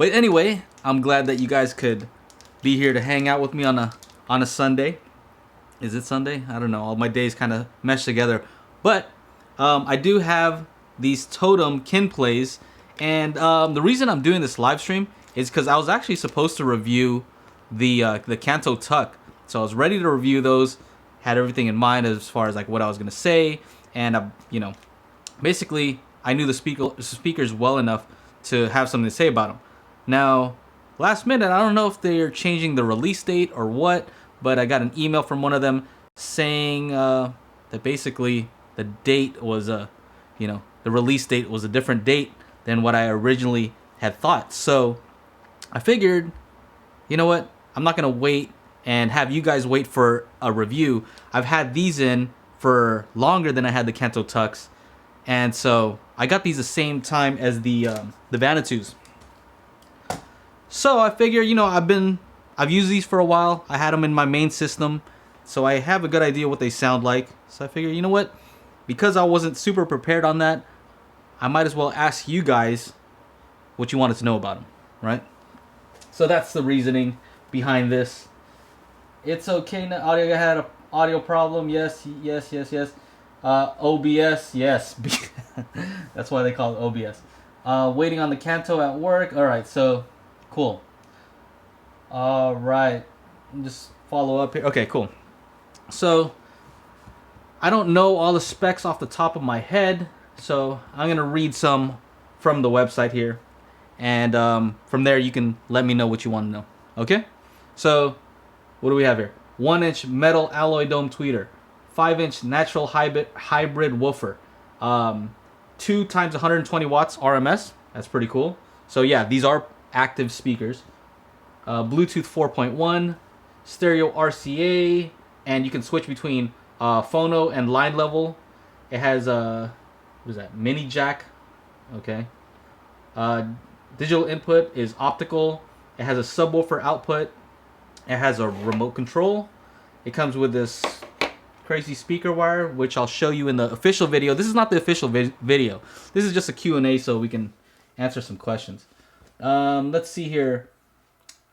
But anyway, I'm glad that you guys could be here to hang out with me on a Sunday. Is it Sunday? I don't know. All my days kind of mesh together. But I do have these Totem kin plays, and the reason I'm doing this live stream is because I was actually supposed to review the Kanto Tuck. So I was ready to review those, had everything in mind as far as like what I was gonna say, and basically I knew the speakers well enough to have something to say about them. Now, last minute, I don't know if they're changing the release date or what, but I got an email from one of them saying that basically the date was the release date was a different date than what I originally had thought. So I figured, you know what? I'm not gonna wait and have you guys wait for a review. I've had these in for longer than I had the Kanto Tucks, and so I got these the same time as the Vanutus. So I figure, I've used these for a while. I had them in my main system, so I have a good idea what they sound like. So I figure, you know what? Because I wasn't super prepared on that, I might as well ask you guys what you wanted to know about them, right? So that's the reasoning behind this. It's okay now. Audio had an audio problem. Yes. OBS, yes. That's why they call it OBS. Waiting on the Kanto at work. All right, so cool. All right, just follow up here. Okay, cool. So I don't know all the specs off the top of my head, so I'm gonna read some from the website here, and from there you can let me know what you want to know. Okay, so what do we have here? 1-inch metal alloy dome tweeter, 5-inch natural hybrid woofer, 2 times 120 watts RMS. That's pretty cool. So yeah, these are active speakers. Bluetooth 4.1, stereo RCA, and you can switch between phono and line level. It has what is that? Mini jack. Okay. Digital input is optical. It has a subwoofer output. It has a remote control. It comes with this crazy speaker wire, which I'll show you in the official video. This is not the official video. This is just a Q&A so we can answer some questions. Let's see here.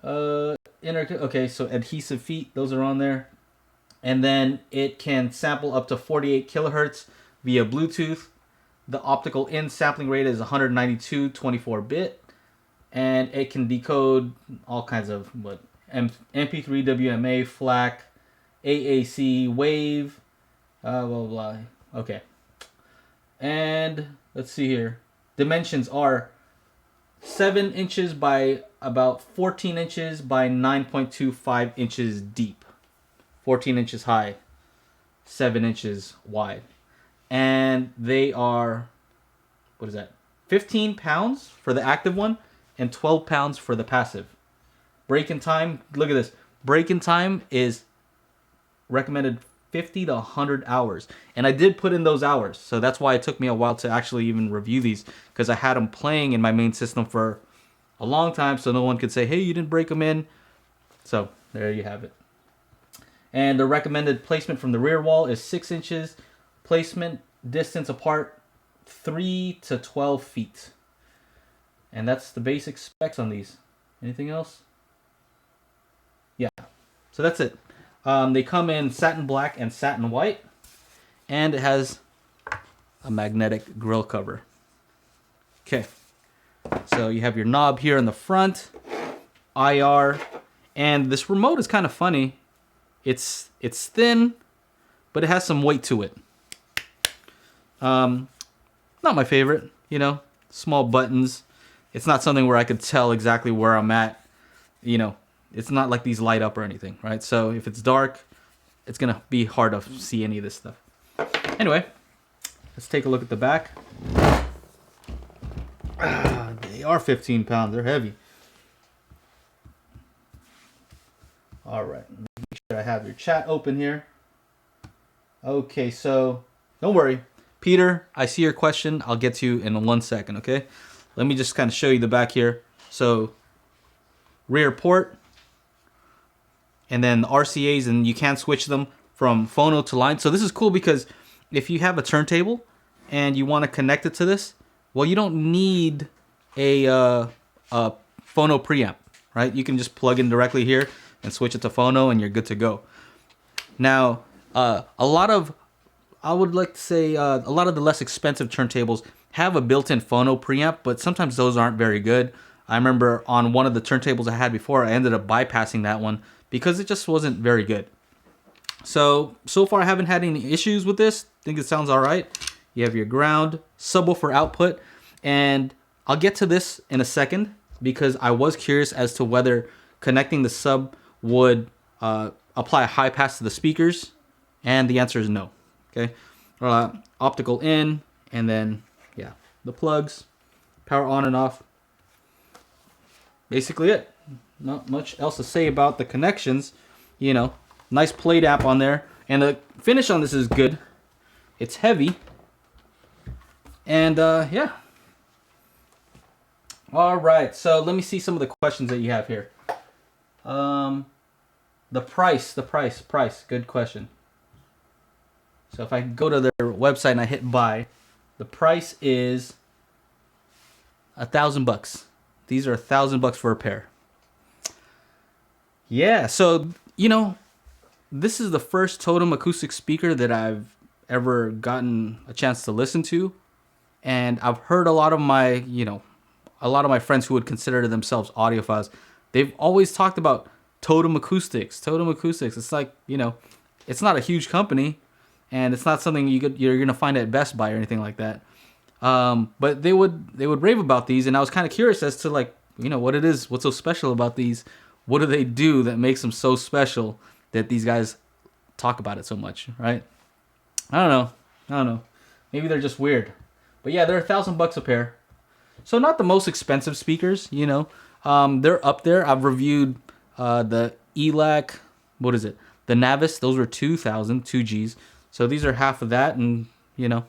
Okay, so adhesive feet, those are on there. And then it can sample up to 48 kilohertz via Bluetooth. The optical in sampling rate is 192 24-bit. And it can decode all kinds of MP3, WMA, FLAC, AAC, WAVE, blah, blah, blah. Okay. And let's see here. Dimensions are 7 inches by about 14 inches by 9.25 inches deep. 14 inches high, 7 inches wide. And they are, 15 pounds for the active one and 12 pounds for the passive. Break-in time, look at this. Break-in time is recommended 50 to 100 hours. And I did put in those hours. So that's why it took me a while to actually even review these, because I had them playing in my main system for a long time, so no one could say, hey, you didn't break them in. So there you have it. And the recommended placement from the rear wall is 6 inches. Placement distance apart 3 to 12 feet. And that's the basic specs on these. Anything else? Yeah. So that's it. They come in satin black and satin white. And it has a magnetic grill cover. Okay. So you have your knob here in the front. IR. And this remote is kind of funny. It's thin, but it has some weight to it. Not my favorite, small buttons. It's not something where I could tell exactly where I'm at. It's not like these light up or anything, right? So if it's dark, it's gonna be hard to see any of this stuff. Anyway, let's take a look at the back. They are 15 pounds. They're heavy. All right. Make sure I have your chat open here. Okay, so don't worry. Peter, I see your question. I'll get to you in 1 second, okay? Let me just kind of show you the back here. So rear port, and then the RCAs, and you can switch them from phono to line. So this is cool because if you have a turntable and you want to connect it to this, well, you don't need a phono preamp, right? You can just plug in directly here and switch it to phono and you're good to go. Now, a lot of the less expensive turntables have a built-in phono preamp, but sometimes those aren't very good. I remember on one of the turntables I had before, I ended up bypassing that one because it just wasn't very good. So far I haven't had any issues with this. I think it sounds all right. You have your ground, subwoofer output, and I'll get to this in a second because I was curious as to whether connecting the sub would apply a high pass to the speakers, and the answer is no. Okay, optical in, and then yeah, the plugs, power on and off. Basically it. Not much else to say about the connections. You know, nice plate app on there, and the finish on this is good. It's heavy, and yeah. All right, so let me see some of the questions that you have here. The price. Good question. So if I go to their website and I hit buy, the price is $1,000. These are $1,000 for a pair. Yeah, so you know, this is the first Totem acoustic speaker that I've ever gotten a chance to listen to, and I've heard a lot of my friends who would consider themselves audiophiles. They've always talked about Totem Acoustics. It's like, you know, it's not a huge company, and it's not something you're gonna find at Best Buy or anything like that. But they would rave about these, and I was kind of curious as to, like, you know, what it is, what's so special about these. What do they do that makes them so special that these guys talk about it so much, right? I don't know. Maybe they're just weird. But yeah, they're $1,000 a pair. So not the most expensive speakers, you know. They're up there. I've reviewed the ELAC, what is it? The Navis, those were 2,000, 2Gs. So these are half of that, and you know,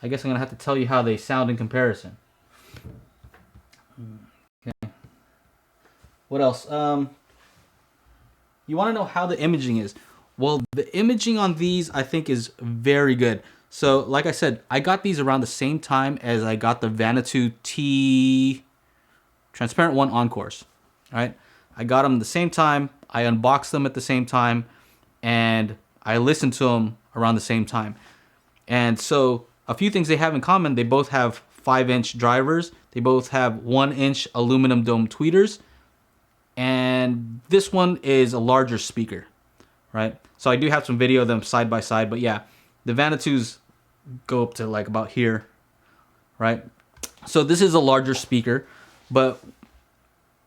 I guess I'm gonna have to tell you how they sound in comparison. Okay. What else? You want to know how the imaging is? Well, the imaging on these I think is very good. So, like I said, I got these around the same time as I got the Vanuatu T Transparent 1 Encores. Right? I got them the same time. I unboxed them at the same time, and I listened to them around the same time. And so, a few things they have in common: they both have 5-inch drivers. They both have 1-inch aluminum dome tweeters. And this one is a larger speaker, right? So I do have some video of them side by side, but yeah, the Vanuatu's go up to like about here, right? So this is a larger speaker, but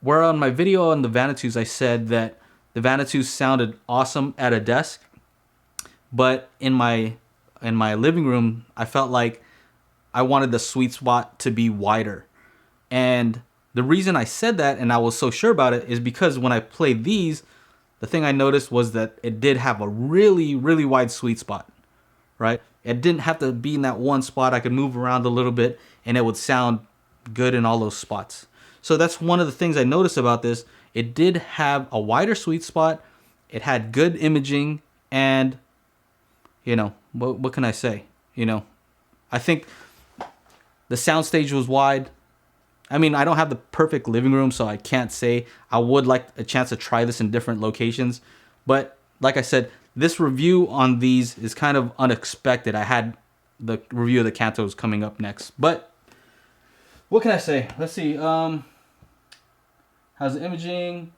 where on my video on the Vanuatu's I said that the Vanuatu sounded awesome at a desk, but in my living room I felt like I wanted the sweet spot to be wider. And the reason I said that, and I was so sure about it, is because when I played these, the thing I noticed was that it did have a really, really wide sweet spot, right? It didn't have to be in that one spot. I could move around a little bit, and it would sound good in all those spots. So that's one of the things I noticed about this. It did have a wider sweet spot. It had good imaging, and, you know, what can I say? You know, I think the soundstage was wide. I mean, I don't have the perfect living room, so I can't say. I would like a chance to try this in different locations. But like I said, this review on these is kind of unexpected. I had the review of the Kantos coming up next. But what can I say? Let's see. How's the imaging?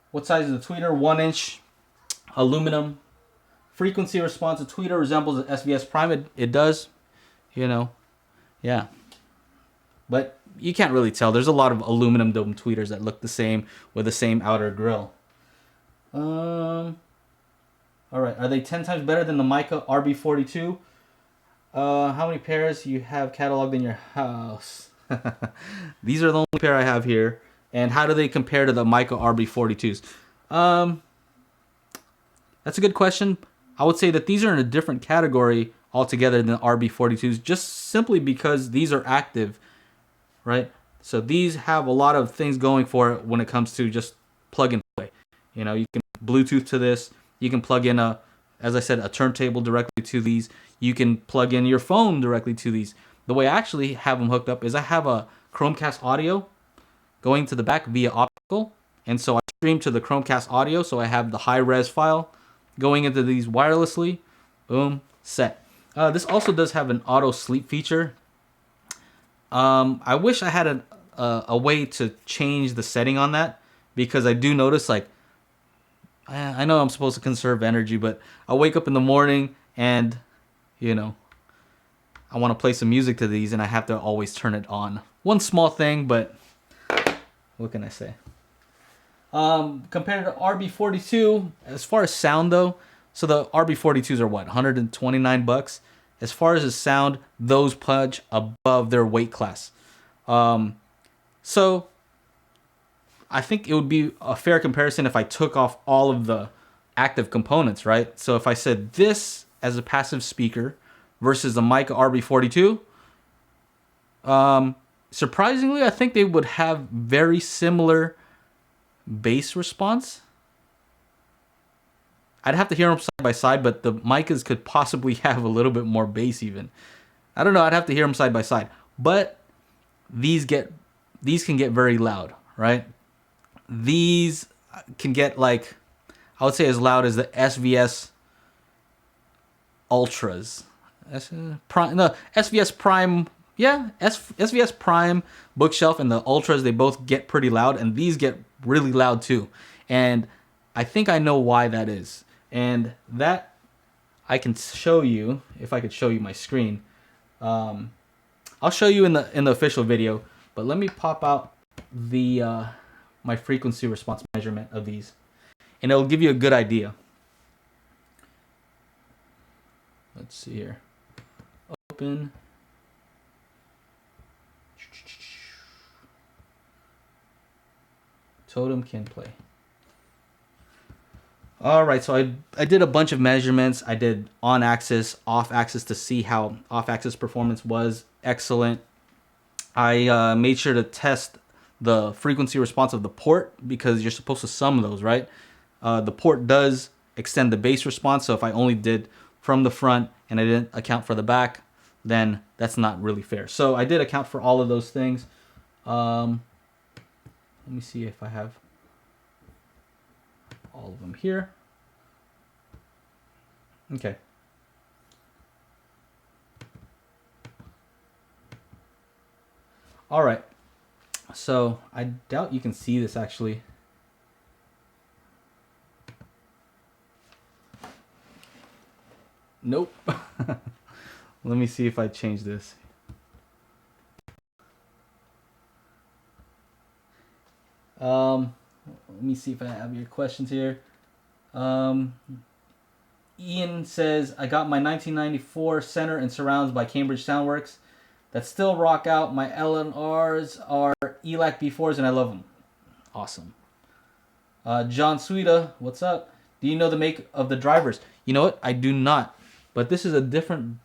What size is the tweeter? 1-inch aluminum. Frequency response to tweeter resembles an SVS Prime. It does. You know. Yeah. But you can't really tell. There's a lot of aluminum dome tweeters that look the same with the same outer grill. All right. Are they 10 times better than the Mica RB42? How many pairs you have cataloged in your house? These are the only pair I have here. And how do they compare to the Mica RB42s? That's a good question. I would say that these are in a different category altogether than the RB42s, just simply because these are active. Right? So these have a lot of things going for it when it comes to just plug and play. You know, you can Bluetooth to this. You can plug in as I said, a turntable directly to these. You can plug in your phone directly to these. The way I actually have them hooked up is I have a Chromecast audio going to the back via optical. And so I stream to the Chromecast audio, so I have the high-res file going into these wirelessly. Boom, set. This also does have an auto sleep feature. I wish I had a way to change the setting on that, because I do notice, like, I know I'm supposed to conserve energy, but I wake up in the morning and, you know, I want to play some music to these and I have to always turn it on. One small thing, but what can I say? Compared to RB42, as far as sound though, so the RB42s are what, $129? As far as the sound, those punch above their weight class. So I think it would be a fair comparison if I took off all of the active components, right? So if I said this as a passive speaker versus the Mica RB42, surprisingly, I think they would have very similar bass response. I'd have to hear them side by side, but the Micas could possibly have a little bit more bass even. I don't know, I'd have to hear them side by side. But these can get very loud, right? These can get, like, I would say as loud as the SVS Ultras. SVS Prime, yeah, SVS Prime Bookshelf and the Ultras, they both get pretty loud, and these get really loud too. And I think I know why that is. And that I can show you, if I could show you my screen. I'll show you in the official video, but let me pop out the my frequency response measurement of these, and it'll give you a good idea. Let's see here. Open. Totem can play. All right, so I did a bunch of measurements. I did on axis, off axis to see how off axis performance was. Excellent. I made sure to test the frequency response of the port, because you're supposed to sum those, right? The port does extend the bass response, so if I only did from the front and I didn't account for the back, then that's not really fair. So I did account for all of those things. Let me see if I have all of them here. Okay. All right. So I doubt you can see this actually. Nope. Let me see if I change this. Let me see if I have your questions here. Ian says, I got my 1994 center and surrounds by Cambridge Soundworks that still rock out. My LNRs are ELAC B4s and I love them. Awesome. John Suida, what's up? Do you know the make of the drivers? You know what? I do not. But this is a different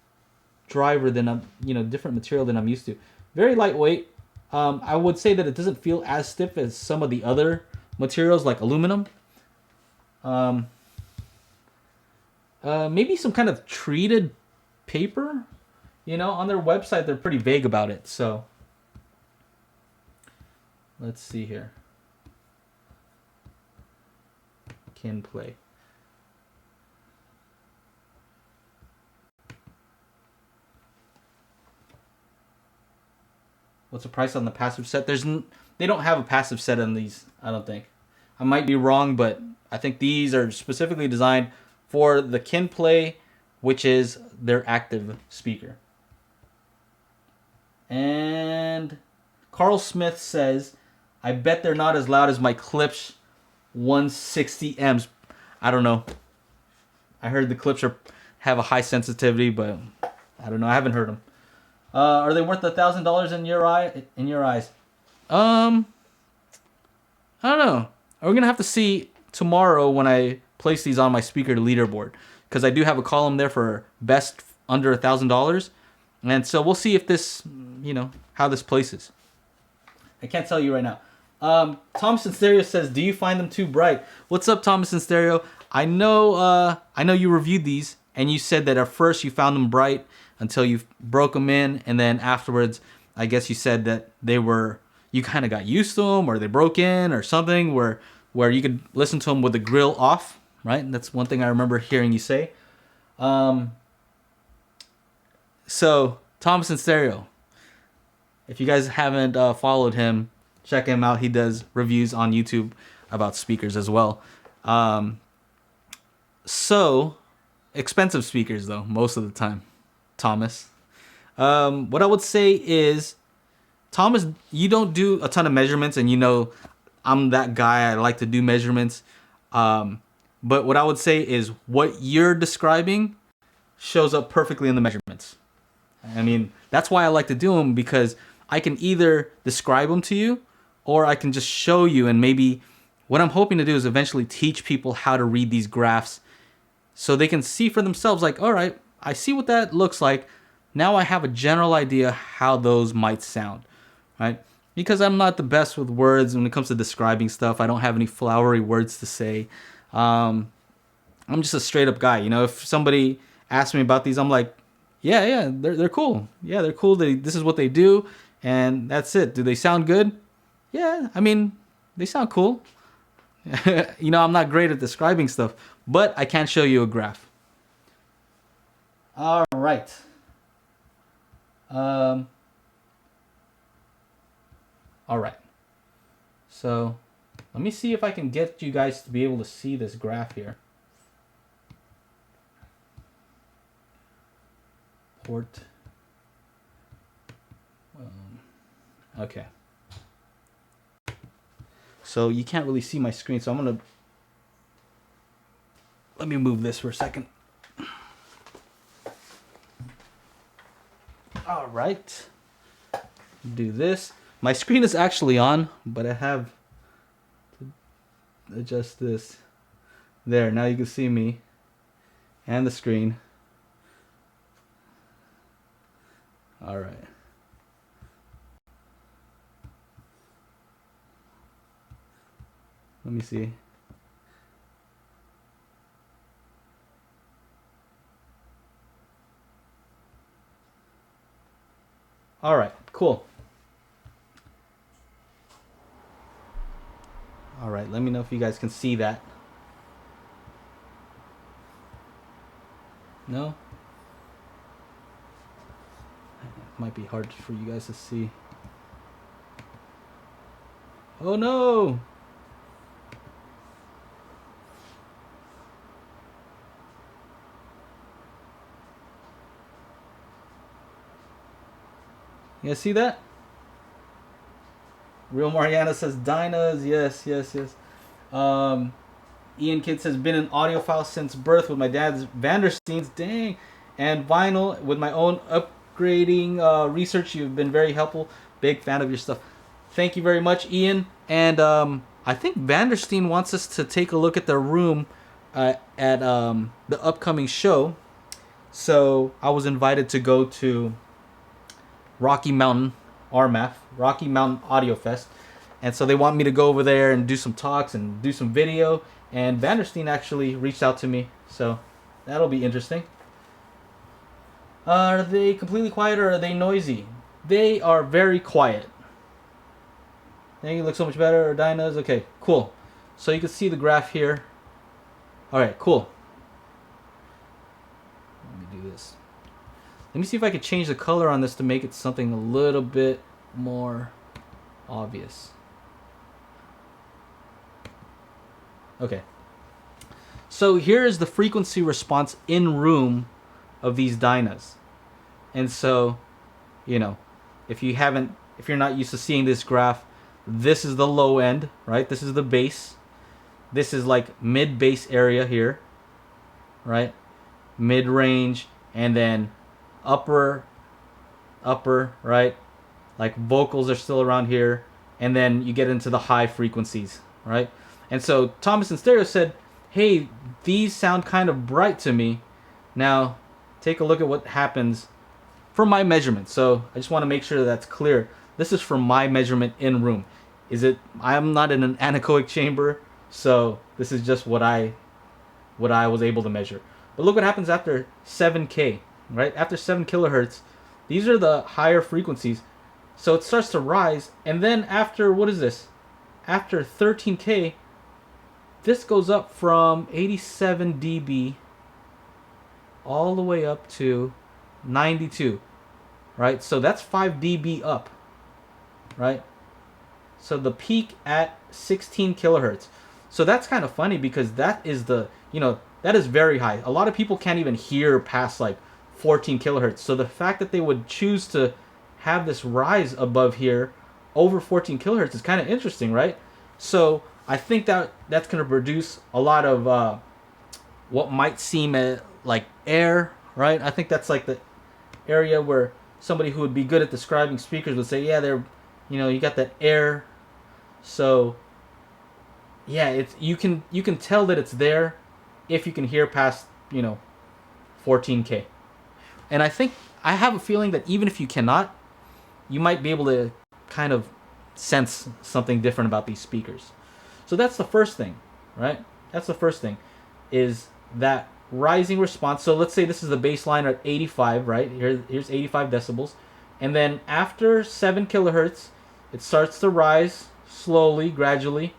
driver than different material than I'm used to. Very lightweight. I would say that it doesn't feel as stiff as some of the other materials like aluminum. Maybe some kind of treated paper. On their website they're pretty vague about it. So let's see here. Can play. What's the price on the passive set? They don't have a passive set on these, I don't think. I might be wrong, but I think these are specifically designed for the Kinplay, which is their active speaker. And Carl Smith says, I bet they're not as loud as my Klipsch 160Ms. I don't know. I heard the Klipsch have a high sensitivity, but I don't know. I haven't heard them. Are they worth $1,000 in your eyes? I don't know. We're gonna have to see tomorrow when I place these on my speaker leaderboard, because I do have a column there for best under $1,000, and so we'll see if this, how this places. I can't tell you right now. Thompson Stereo says, do you find them too bright? What's up, Thompson Stereo? I know you reviewed these, and you said that at first you found them bright until you broke them in, and then afterwards, I guess you said that you you kind of got used to them, or they broke in, or something, where you could listen to them with the grill off, right? And that's one thing I remember hearing you say. So Thomas and Stereo, if you guys haven't followed him, check him out. He does reviews on YouTube about speakers as well. So expensive speakers though, most of the time, Thomas. What I would say is, Thomas, you don't do a ton of measurements, and you know I'm that guy. I like to do measurements. But what I would say is what you're describing shows up perfectly in the measurements. I mean, that's why I like to do them, because I can either describe them to you, or I can just show you, and maybe what I'm hoping to do is eventually teach people how to read these graphs so they can see for themselves, like, all right, I see what that looks like. Now I have a general idea how those might sound, right? Because I'm not the best with words when it comes to describing stuff. I don't have any flowery words to say. I'm just a straight up guy. You know, if somebody asks me about these, I'm like, yeah, they're cool. Yeah, they're cool. This is what they do, and that's it. Do they sound good? Yeah, I mean, they sound cool. You know, I'm not great at describing stuff, but I can show you a graph. All right. All right. So let me see if I can get you guys to be able to see this graph here. Port. Okay. So you can't really see my screen, so I'm gonna, let me move this for a second. All right. Do this. My screen is actually on, but I have to adjust this. There, now you can see me and the screen. All right. Let me see. All right, cool. All right, let me know if you guys can see that. No? It might be hard for you guys to see. Oh no! You guys see that? Real Mariana says Dynas. Yes. Ian Kidd says been an audiophile since birth with my dad's Vandersteens. Dang. And vinyl with my own upgrading research. You've been very helpful. Big fan of your stuff. Thank you very much, Ian. And I think Vandersteen wants us to take a look at their room at the upcoming show. So I was invited to go to Rocky Mountain, RMAF, Rocky Mountain Audio Fest. And so they want me to go over there and do some talks and do some video. And Vandersteen actually reached out to me. So that'll be interesting. Are they completely quiet or are they noisy? They are very quiet. Thank you, look so much better. Or Dynas. Okay, cool. So you can see the graph here. Alright, cool. Let me do this. Let me see if I can change the color on this to make it something a little bit more obvious. Okay. So here is the frequency response in room of these Dynas. And so, you know, if you're not used to seeing this graph, this is the low end, right? This is the bass. This is like mid bass area here, right? Mid range, and then upper, right? Like vocals are still around here, and then you get into the high frequencies, right? And so Thomas and Stereo said, hey, these sound kind of bright to me. Now, take a look at what happens from my measurement. So I just want to make sure that's clear. This is from my measurement in room. I'm not in an anechoic chamber, so this is just what I was able to measure. But look what happens after 7K, right? After 7 kilohertz, these are the higher frequencies. So it starts to rise, and then after, what is this? After 13K, this goes up from 87 dB all the way up to 92, right? So that's 5 dB up, right? So the peak at 16 kilohertz. So that's kind of funny because that is that is very high. A lot of people can't even hear past like 14 kilohertz. So the fact that they would choose to have this rise above here over 14 kilohertz is kind of interesting, right? So I think that that's going to produce a lot of what might seem like air, right? I think that's like the area where somebody who would be good at describing speakers would say, yeah, they're, you got that air. So yeah, it's you can tell that it's there if you can hear past 14K. And I have a feeling that even if you cannot, you might be able to kind of sense something different about these speakers. So that's the first thing, right? That's the first thing, is that rising response. So let's say this is the baseline at 85, right? Here's 85 decibels. And then after 7 kilohertz, it starts to rise slowly, gradually.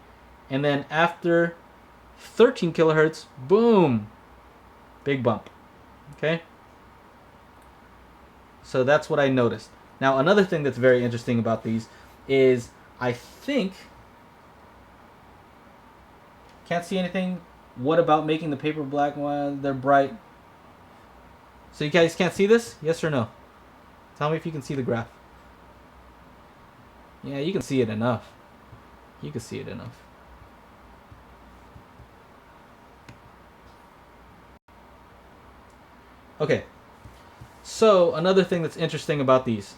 And then after 13 kilohertz, boom, big bump. Okay? So that's what I noticed. Now, another thing that's very interesting about these is I think... Can't see anything. What about making the paper black one? They're bright. So you guys can't see this? Yes or no? Tell me if you can see the graph. Yeah, you can see it enough. You can see it enough. Okay. So another thing that's interesting about these.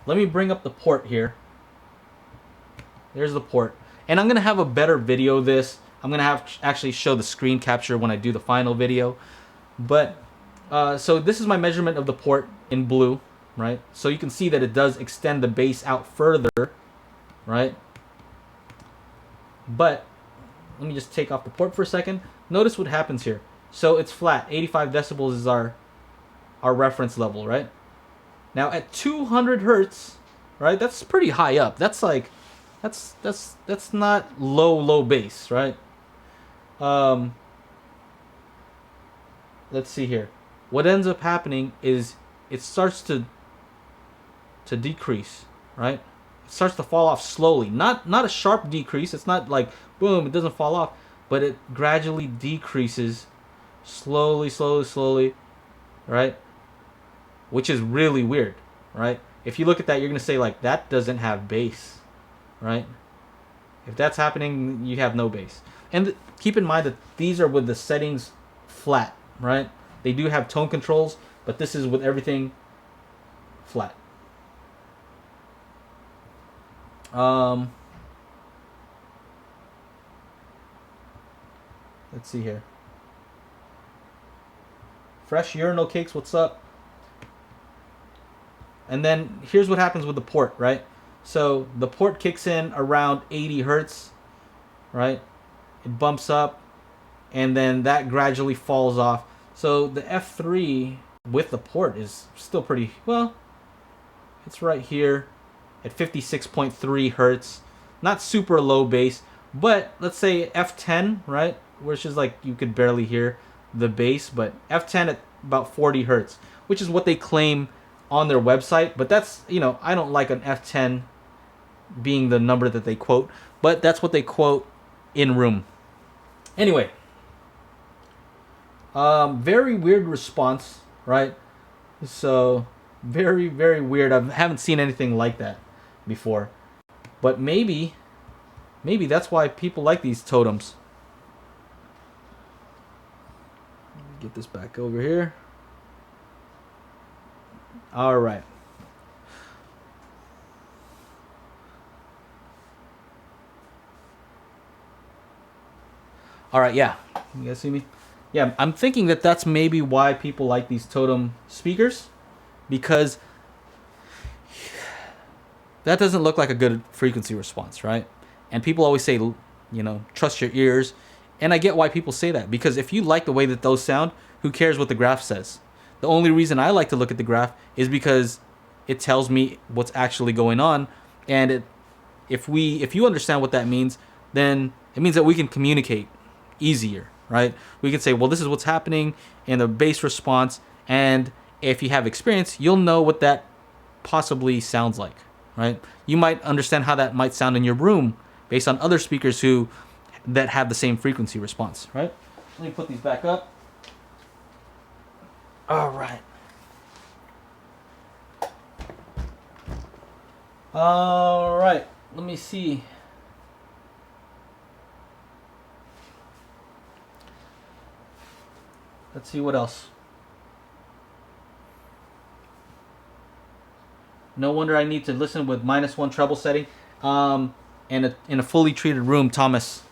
Let me bring up the port here. There's the port. And I'm going to have a better video of this. I'm going to have actually show the screen capture when I do the final video. But, so this is my measurement of the port in blue, right? So you can see that it does extend the bass out further, right? But, let me just take off the port for a second. Notice what happens here. So it's flat. 85 decibels is our reference level, right? Now at 200 hertz, right? That's pretty high up. That's like, that's not low bass, right? Let's see here. What ends up happening is it starts to decrease, right? It starts to fall off slowly. Not a sharp decrease. It's not like boom, it doesn't fall off, but it gradually decreases slowly, right? Which is really weird, right? If you look at that, you're going to say like that doesn't have bass, right? If that's happening, you have no bass. And keep in mind that these are with the settings flat, right? They do have tone controls, but this is with everything flat. Let's see here. Fresh urinal cakes, what's up? And then here's what happens with the port, right? So the port kicks in around 80 hertz, right? It bumps up, and then that gradually falls off. So the F3 with the port is still pretty, well, it's right here at 56.3 hertz. Not super low bass, but let's say F10, right? Which is like you could barely hear the bass, but F10 at about 40 hertz, which is what they claim on their website. But that's, I don't like an F10 being the number that they quote, but that's what they quote in room. Anyway, very weird response, right? So very weird. I haven't seen anything like that before, but maybe that's why people like these totems. Let me get this back over here. All right. All right, yeah. You guys see me? Yeah, I'm thinking that that's maybe why people like these totem speakers, because that doesn't look like a good frequency response, right? And people always say, trust your ears. And I get why people say that, because if you like the way that those sound, who cares what the graph says? The only reason I like to look at the graph is because it tells me what's actually going on. And if you understand what that means, then it means that we can communicate easier, right? We can say, well, this is what's happening in the bass response, and if you have experience, you'll know what that possibly sounds like, right? You might understand how that might sound in your room based on other speakers that have the same frequency response, right? Let me put these back up. All right. All right. Let me see. Let's see what else. No wonder I need to listen with -1 treble setting, and in a fully treated room, Thomas.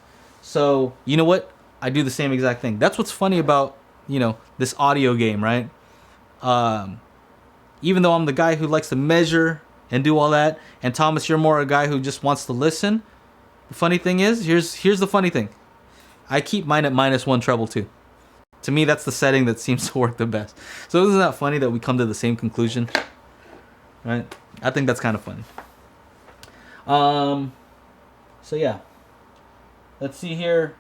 So you know what? I do the same exact thing. That's what's funny about this audio game, right? Even though I'm the guy who likes to measure and do all that, and Thomas, you're more a guy who just wants to listen. The funny thing is, here's the funny thing. I keep mine at -1 treble too. To me, that's the setting that seems to work the best. So isn't that funny that we come to the same conclusion? Right? I think that's kind of funny. So yeah. Let's see here.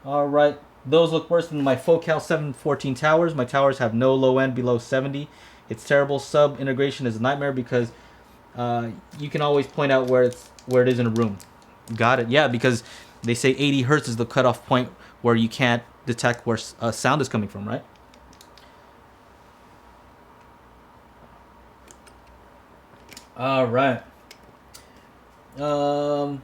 All right. Those look worse than my Focal 714 towers. My towers have no low end below 70. It's terrible. Sub integration is a nightmare because you can always point out where it is in a room. Got it. Yeah, because they say 80 hertz is the cutoff point where you can't detect where sound is coming from, right? All right. All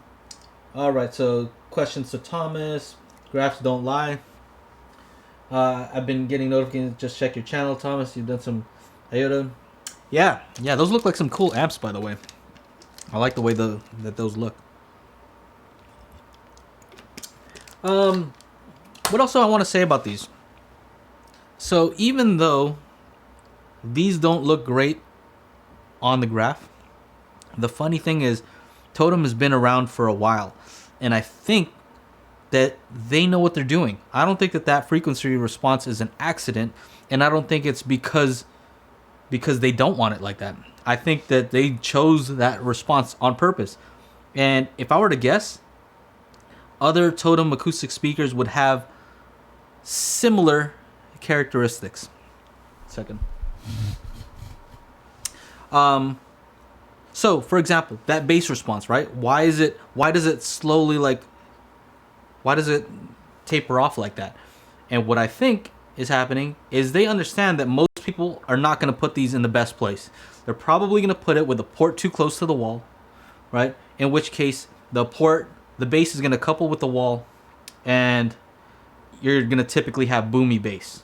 right. So questions to Thomas. Graphs don't lie. I've been getting notifications. Just check your channel, Thomas. You've done some IOTA. Yeah. Those look like some cool amps, by the way. I like the way that those look. What else do I want to say about these? So even though these don't look great on the graph, the funny thing is Totem has been around for a while, and I think that they know what they're doing. I don't think that frequency response is an accident, and I don't think it's because they don't want it like that. I think that they chose that response on purpose. And if I were to guess, other Totem acoustic speakers would have similar characteristics. Second. So for example, that bass response, right? Why does it taper off like that? And what I think is happening is they understand that most people are not going to put these in the best place. They're probably going to put it with the port too close to the wall, right? In which case the bass is going to couple with the wall, and you're going to typically have boomy bass,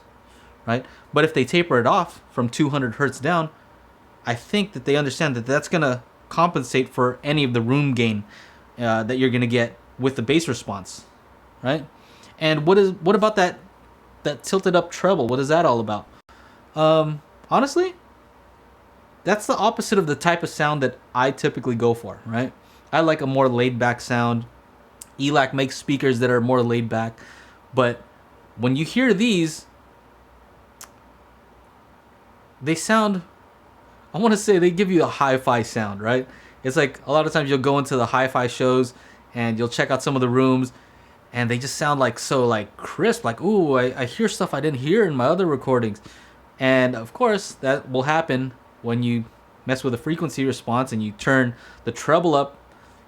right? But if they taper it off from 200 hertz down, I think that they understand that that's going to compensate for any of the room gain that you're going to get with the bass response, right? And what about that tilted up treble? What is that all about? Honestly, that's the opposite of the type of sound that I typically go for, right? I like a more laid back sound. ELAC makes speakers that are more laid back, but when you hear these, they sound, I want to say they give you a hi-fi sound, right? It's like a lot of times you'll go into the hi-fi shows and you'll check out some of the rooms, and they just sound like so like crisp, like, ooh, I hear stuff I didn't hear in my other recordings. And of course that will happen when you mess with a frequency response and you turn the treble up,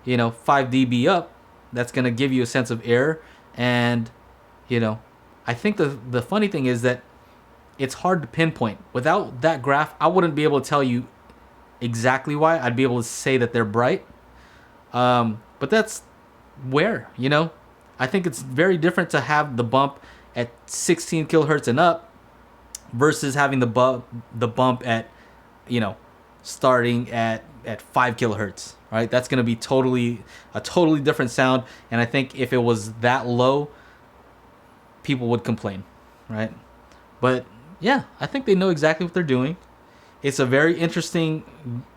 5 dB up. That's going to give you a sense of error. And I think the funny thing is that it's hard to pinpoint. Without that graph, I wouldn't be able to tell you exactly why. I'd be able to say that they're bright. But that's where, I think it's very different to have the bump at 16 kilohertz and up versus having the bump at, starting at 5 kilohertz, right? That's going to be a totally different sound. And I think if it was that low, people would complain, right? But yeah, I think they know exactly what they're doing. It's a very interesting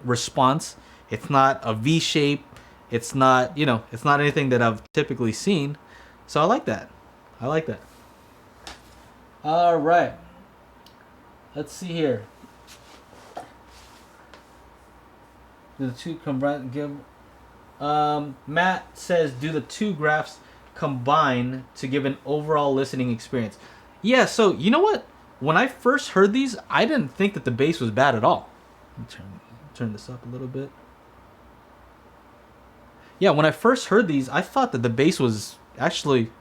response. It's not a V shape. It's not, it's not anything that I've typically seen. So I like that. All right. Let's see here. Do the two combine give? Matt says, do the two graphs combine to give an overall listening experience? Yeah. So you know what? When I first heard these, I didn't think that the bass was bad at all. Let me turn this up a little bit. Yeah, when I first heard these, I thought that the bass was actually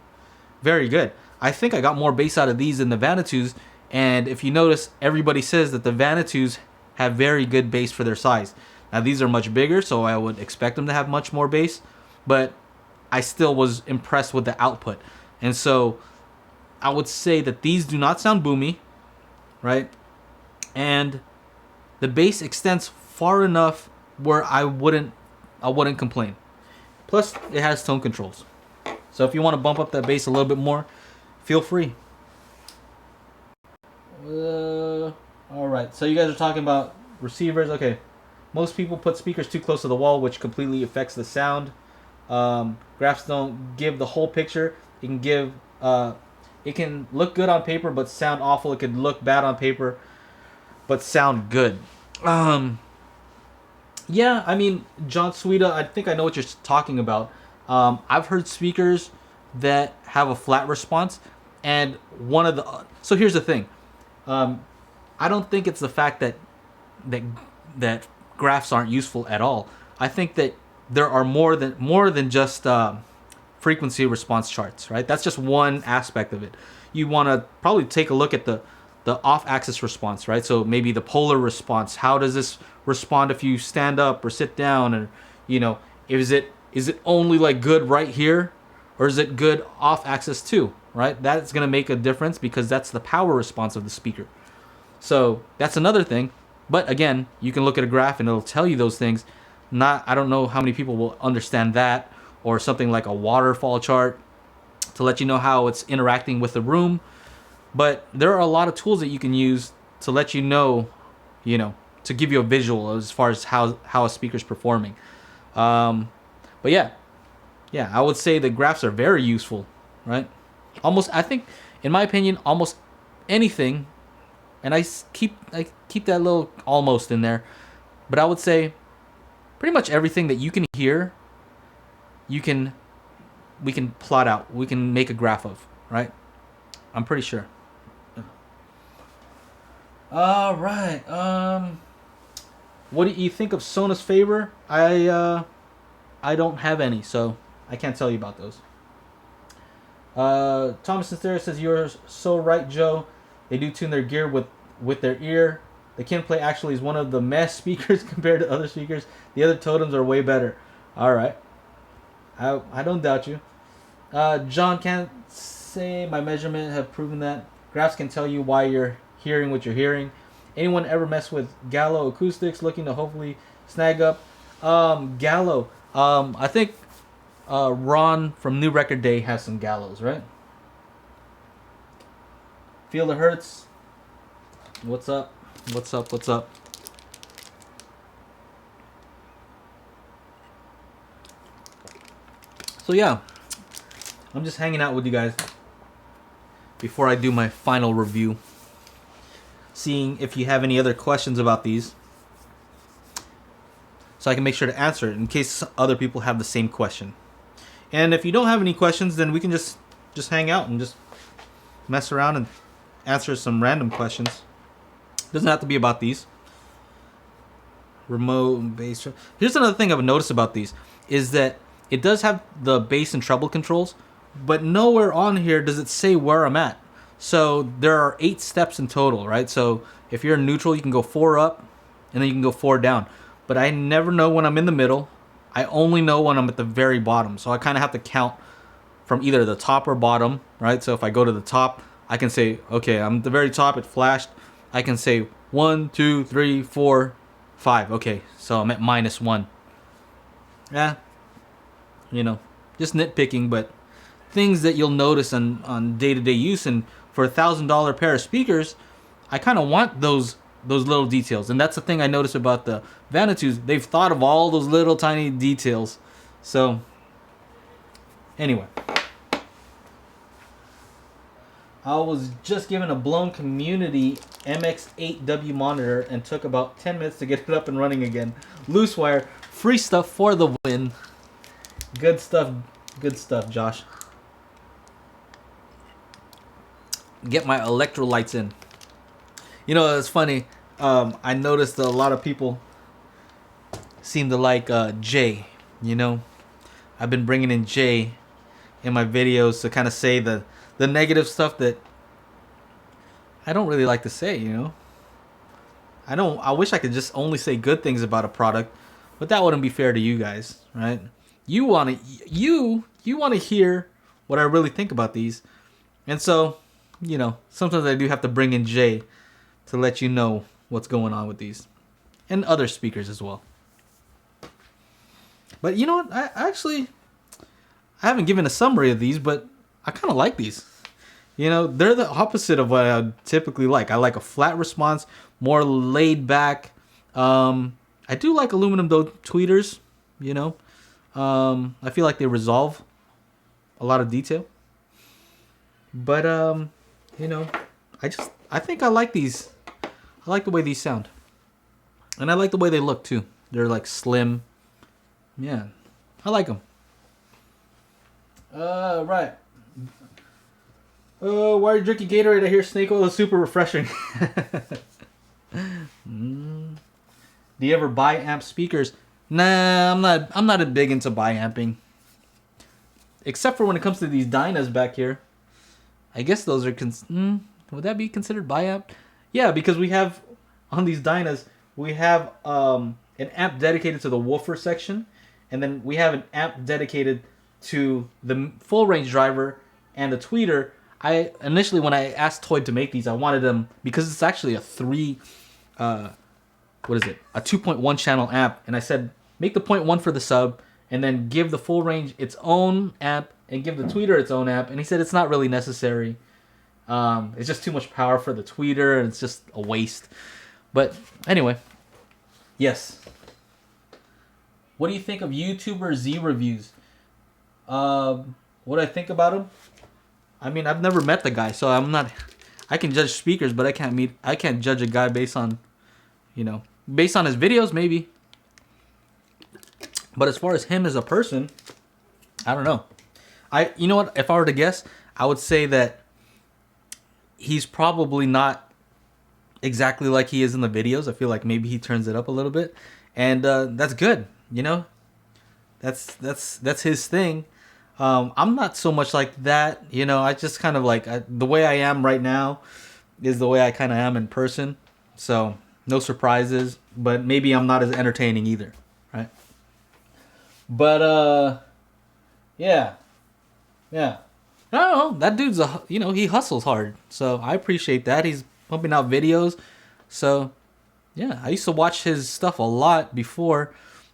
very good. I think I got more bass out of these than the Vanitus. And if you notice, everybody says that the Vanitus have very good bass for their size. Now these are much bigger, so I would expect them to have much more bass. But I still was impressed with the output. And so I would say that these do not sound boomy, right? And the bass extends far enough where I wouldn't complain. Plus, it has tone controls. So if you want to bump up that bass a little bit more, feel free. All right. So you guys are talking about receivers. Okay. Most people put speakers too close to the wall, which completely affects the sound. Graphs don't give the whole picture. It can give. It can look good on paper, but sound awful. It could look bad on paper, but sound good. Yeah, I mean, John Sweeta, I think I know what you're talking about. I've heard speakers that have a flat response, and one of the. So here's the thing. I don't think it's the fact that graphs aren't useful at all. I think that there are more than just frequency response charts, right? That's just one aspect of it. You want to probably take a look at the off-axis response, right? So maybe the polar response. How does this respond if you stand up or sit down? And is it only like good right here, or is it good off-axis too? Right? That's gonna make a difference because that's the power response of the speaker. So that's another thing. But again, you can look at a graph and it'll tell you those things. I don't know how many people will understand that, or something like a waterfall chart to let you know how it's interacting with the room. But there are a lot of tools that you can use to let you know, to give you a visual as far as how a speaker's performing. But yeah, I would say the graphs are very useful, right? I think, in my opinion, almost anything, and I keep that little almost in there, but I would say pretty much everything that you can hear, we can plot out, we can make a graph of, right? I'm pretty sure. All right. What do you think of Sonus Faber? I don't have any, so I can't tell you about those. Thomas Sincero says, "You're so right, Joe. They do tune their gear with their ear. The Kinplay actually is one of the best speakers compared to other speakers. The other totems are way better." All right. I don't doubt you. John can't say my measurement have proven that. Graphs can tell you why you're hearing what you're hearing. Anyone ever mess with Gallo acoustics looking to hopefully snag up? Gallo. I think Ron from New Record Day has some Gallos, right? Feel It Hurts. What's up? What's up? What's up? So yeah, I'm just hanging out with you guys before I do my final review, seeing if you have any other questions about these, so I can make sure to answer it in case other people have the same question. And if you don't have any questions, then we can just hang out and just mess around and answer some random questions. Doesn't have to be about these. Remote and bass. Here's another thing I've noticed about these is that it does have the bass and treble controls, but nowhere on here does it say where I'm at. So there are 8 steps in total, right? So if you're in neutral, you can go 4 up, and then you can go 4 down. But I never know when I'm in the middle. I only know when I'm at the very bottom. So I kind of have to count from either the top or bottom, right? So if I go to the top, I can say, okay, I'm at the very top, it flashed. I can say 1, 2, 3, 4, 5. Okay, so I'm at -1. Yeah, just nitpicking, but things that you'll notice on day-to-day use. And for $1,000 pair of speakers, I kind of want those little details. And that's the thing I notice about the Vanitus. They've thought of all those little tiny details. So anyway, I was just given a blown Community MX8W monitor and took about 10 minutes to get it up and running again. Loose wire, free stuff for the win. Good stuff, Josh. Get my electrolytes in. You know, it's funny. I noticed that a lot of people seem to like Jay. You know, I've been bringing in Jay in my videos to kind of say the negative stuff that I don't really like to say. You know, I wish I could just only say good things about a product, but that wouldn't be fair to you guys, right? You want to hear what I really think about these, and so, you know, sometimes I do have to bring in Jay to let you know what's going on with these, and other speakers as well. But you know what? I haven't given a summary of these, but I kind of like these. You know, they're the opposite of what I typically like. I like a flat response, more laid back. I do like aluminum though tweeters. You know, I feel like they resolve a lot of detail. But you know, I think I like these. I like the way these sound, and I like the way they look too. They're like slim. Yeah, I like them. Right. Why are you drinking Gatorade? I hear snake oil is super refreshing. Do you ever buy amp speakers? Nah, I'm not a big into buy amping. Except for when it comes to these Dynas back here. I guess those are would that be considered buy amp? Yeah, because we have on these Dynas, we have an amp dedicated to the woofer section, and then we have an amp dedicated to the full range driver and the tweeter. I initially, when I asked Toyd to make these, I wanted them because it's actually a 2.1 channel amp, and I said make the 0.1 for the sub, and then give the full range its own amp, and give the tweeter its own amp. And he said it's not really necessary. It's just too much power for the tweeter, and it's just a waste. But anyway, yes. What do you think of YouTuber Z reviews? What do I think about him? I mean, I've never met the guy, so I'm not. I can judge speakers, but I can't judge a guy based on, based on his videos, maybe. But as far as him as a person, I don't know. You know what? If I were to guess, I would say that he's probably not exactly like he is in the videos. I feel like maybe he turns it up a little bit, and that's good. You know, that's his thing. I'm not so much like that. You know, I just kind of like the way I am right now is the way I kind of am in person. So no surprises, but maybe I'm not as entertaining either, right? But yeah. I don't know. That dude's he hustles hard. So I appreciate that. He's pumping out videos. So yeah, I used to watch his stuff a lot before,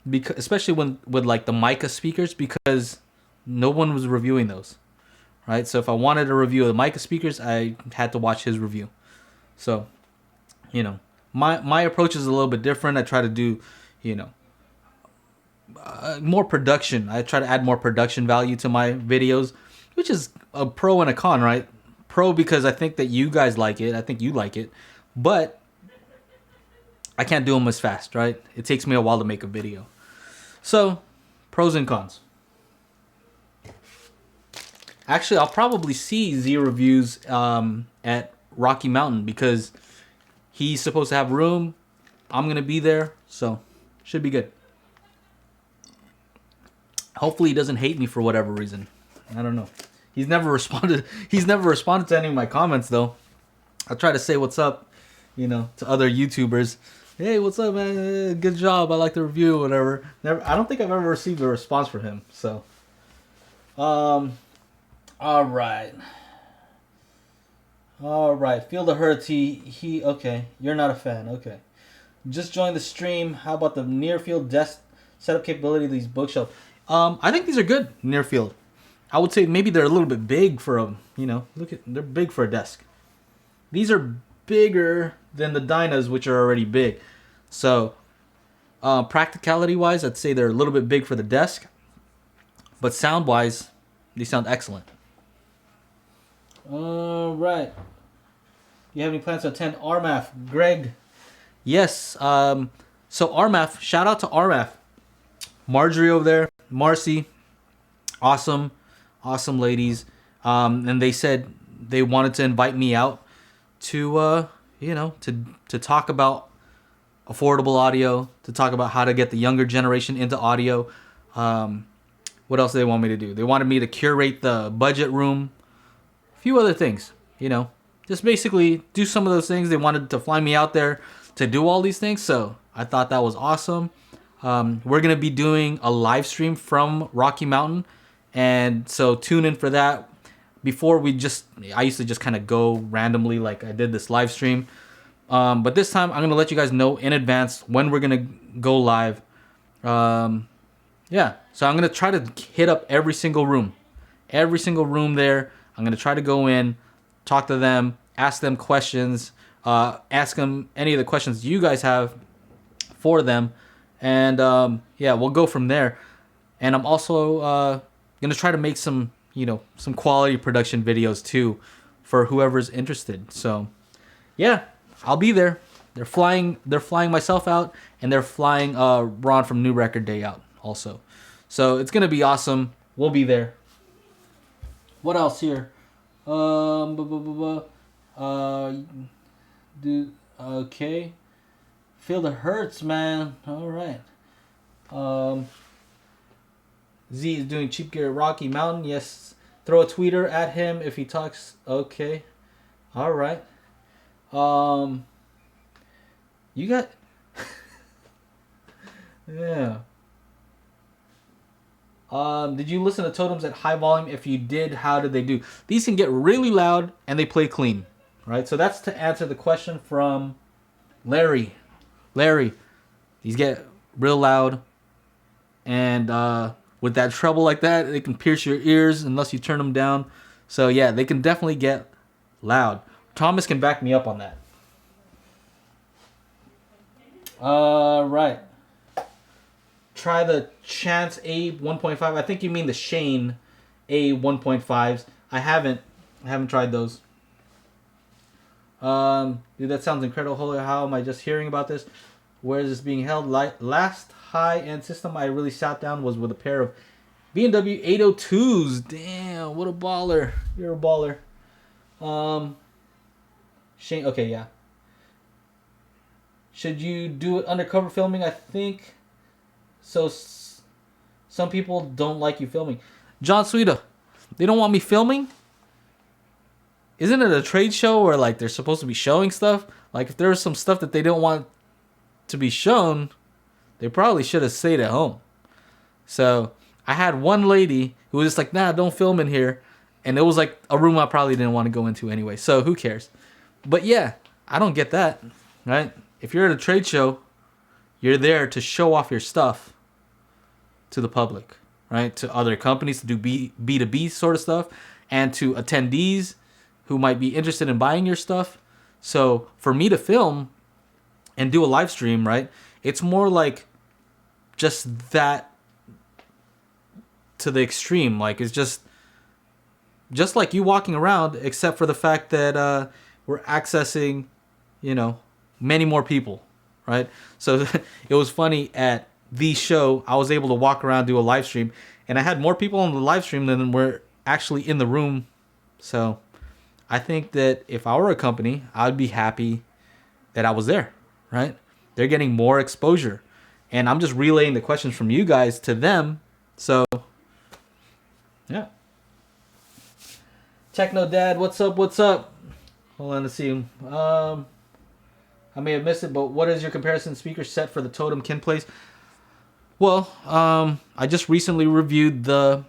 because especially with like the Mica speakers, because no one was reviewing those, right? So if I wanted a review of the Mica speakers, I had to watch his review. So, my approach is a little bit different. I try to do, more production. I try to add more production value to my videos, which is a pro and a con, right? Pro because I think that you guys like it. I think you like it, but I can't do them as fast, right? It takes me a while to make a video. So, pros and cons. Actually, I'll probably see Z reviews at Rocky Mountain because he's supposed to have room. I'm going to be there, so should be good. Hopefully he doesn't hate me for whatever reason. I don't know. He's never responded to any of my comments, though. I try to say what's up, to other YouTubers. Hey, what's up, man? Good job. I like the review, whatever. I don't think I've ever received a response from him, so. All right. Feel the hurt. He. Okay. You're not a fan. Okay. Just joined the stream. How about the near field desk setup capability of these bookshelves? I think these are good near field. I would say maybe they're a little bit big for a. They're big for a desk. These are bigger than the Dynas, which are already big. So, practicality wise, I'd say they're a little bit big for the desk. But sound wise, they sound excellent. All right. You have any plans to attend RMAF, Greg? Yes. So RMAF, shout out to RMAF. Marjorie over there, Marcy, awesome, awesome ladies. And they said they wanted to invite me out to, to talk about affordable audio, to talk about how to get the younger generation into audio. What else do they want me to do? They wanted me to curate the budget room, a few other things, just basically do some of those things. They wanted to fly me out there to do all these things. So I thought that was awesome. We're going to be doing a live stream from Rocky Mountain. And so tune in for that. Before I used to just kind of go randomly like I did this live stream. But this time I'm going to let you guys know in advance when we're going to go live. Yeah. So I'm going to try to hit up every single room there. I'm going to try to go in, talk to them, ask them questions, ask them any of the questions you guys have for them. And we'll go from there. And I'm also going to try to make some quality production videos too for whoever's interested. So yeah, I'll be there. They're flying myself out, and they're flying Ron from New Record Day out also. So it's going to be awesome. We'll be there. What else here? Okay. Feel the hurts, man. All right. Z is doing cheap gear at Rocky Mountain. Yes. Throw a tweeter at him if he talks. Okay. All right. You got. Yeah. Did you listen to Totems at high volume? If you did, how did they do? These can get really loud and they play clean, right? So that's to answer the question from Larry. These get real loud, and with that treble like that, they can pierce your ears unless you turn them down. So yeah, they can definitely get loud. Thomas can back me up on that. Right. Try the Chance A 1.5. I think you mean the Shane A 1.5s. I haven't tried those. Dude, that sounds incredible. Holy, how am I just hearing about this? Where is this being held? Last high-end system I really sat down was with a pair of B&W 802s. Damn, what a baller. You're a baller. Shane, okay, yeah. Should you do it undercover filming? I think so. Some people don't like you filming. John Sweeta, they don't want me filming? Isn't it a trade show where like they're supposed to be showing stuff? Like if there was some stuff that they don't want to be shown, they probably should have stayed at home. So I had one lady who was just like, nah, don't film in here. And it was like a room I probably didn't want to go into anyway. So who cares? But yeah, I don't get that, right? If you're at a trade show, you're there to show off your stuff to the public, right? To other companies, to do B2B sort of stuff, and to attendees who might be interested in buying your stuff. So for me to film and do a live stream, right? It's more like just that to the extreme. Like it's just like you walking around, except for the fact that we're accessing, many more people, right? So it was funny at the show, I was able to walk around, do a live stream, and I had more people on the live stream than were actually in the room. So I think that if I were a company, I'd be happy that I was there, right? They're getting more exposure, and I'm just relaying the questions from you guys to them. So yeah. Techno Dad, what's up? Hold on to see. I may have missed it, but what is your comparison speaker set for the Totem Kin plays? Well, I just recently reviewed the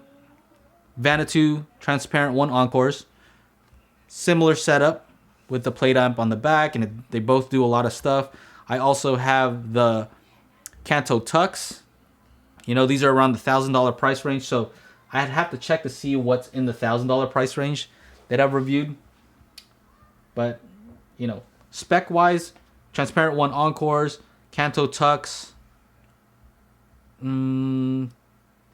Vanuatu Transparent 1 Encores. Similar setup with the plate amp on the back, and they both do a lot of stuff. I also have the Kanto Tux. These are around the $1,000 price range, so I'd have to check to see what's in the $1,000 price range that I've reviewed. But, spec-wise, Transparent 1 Encores, Kanto Tux.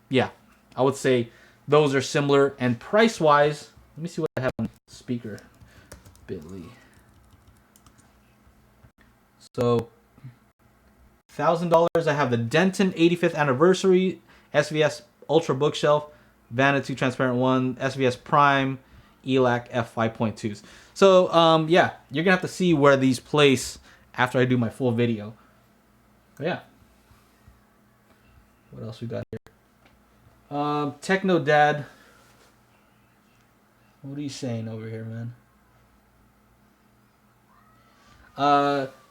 Yeah, I would say those are similar. And price-wise, let me see what I have on speaker bit.ly. So $1,000. I have the Denton 85th anniversary SVS Ultra bookshelf, Vanity Transparent 1, SVS Prime, ELAC F5.2s. So yeah, you're gonna have to see where these place after I do my full video. But yeah. What else we got here? Techno Dad. What are you saying over here, man?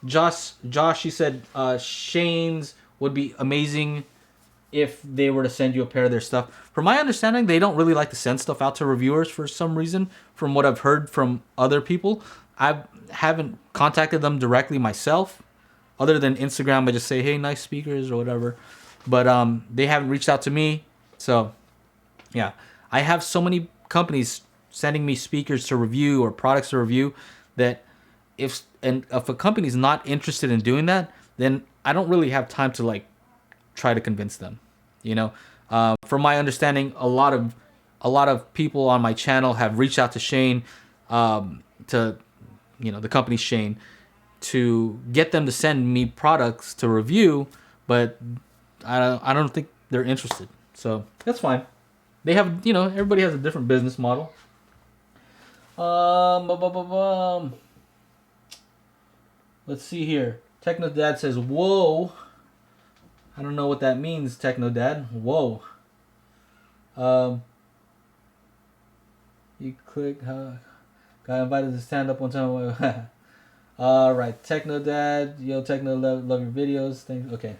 Josh, he said Shane's would be amazing if they were to send you a pair of their stuff. From my understanding, they don't really like to send stuff out to reviewers for some reason. From what I've heard from other people, I haven't contacted them directly myself. Other than Instagram, I just say, hey, nice speakers or whatever. But they haven't reached out to me. So, yeah. I have so many companies sending me speakers to review or products to review that if a company's not interested in doing that, then I don't really have time to like try to convince them. You know, from my understanding, a lot of people on my channel have reached out to Shane, to the company Shane, to get them to send me products to review, but I don't think they're interested. So that's fine. They have, everybody has a different business model. Let's see here. Techno Dad says, whoa. I don't know what that means, Techno Dad. Whoa. You click, got invited to stand up one time. All right, Techno Dad. Yo, Techno, love your videos. Thanks. Okay.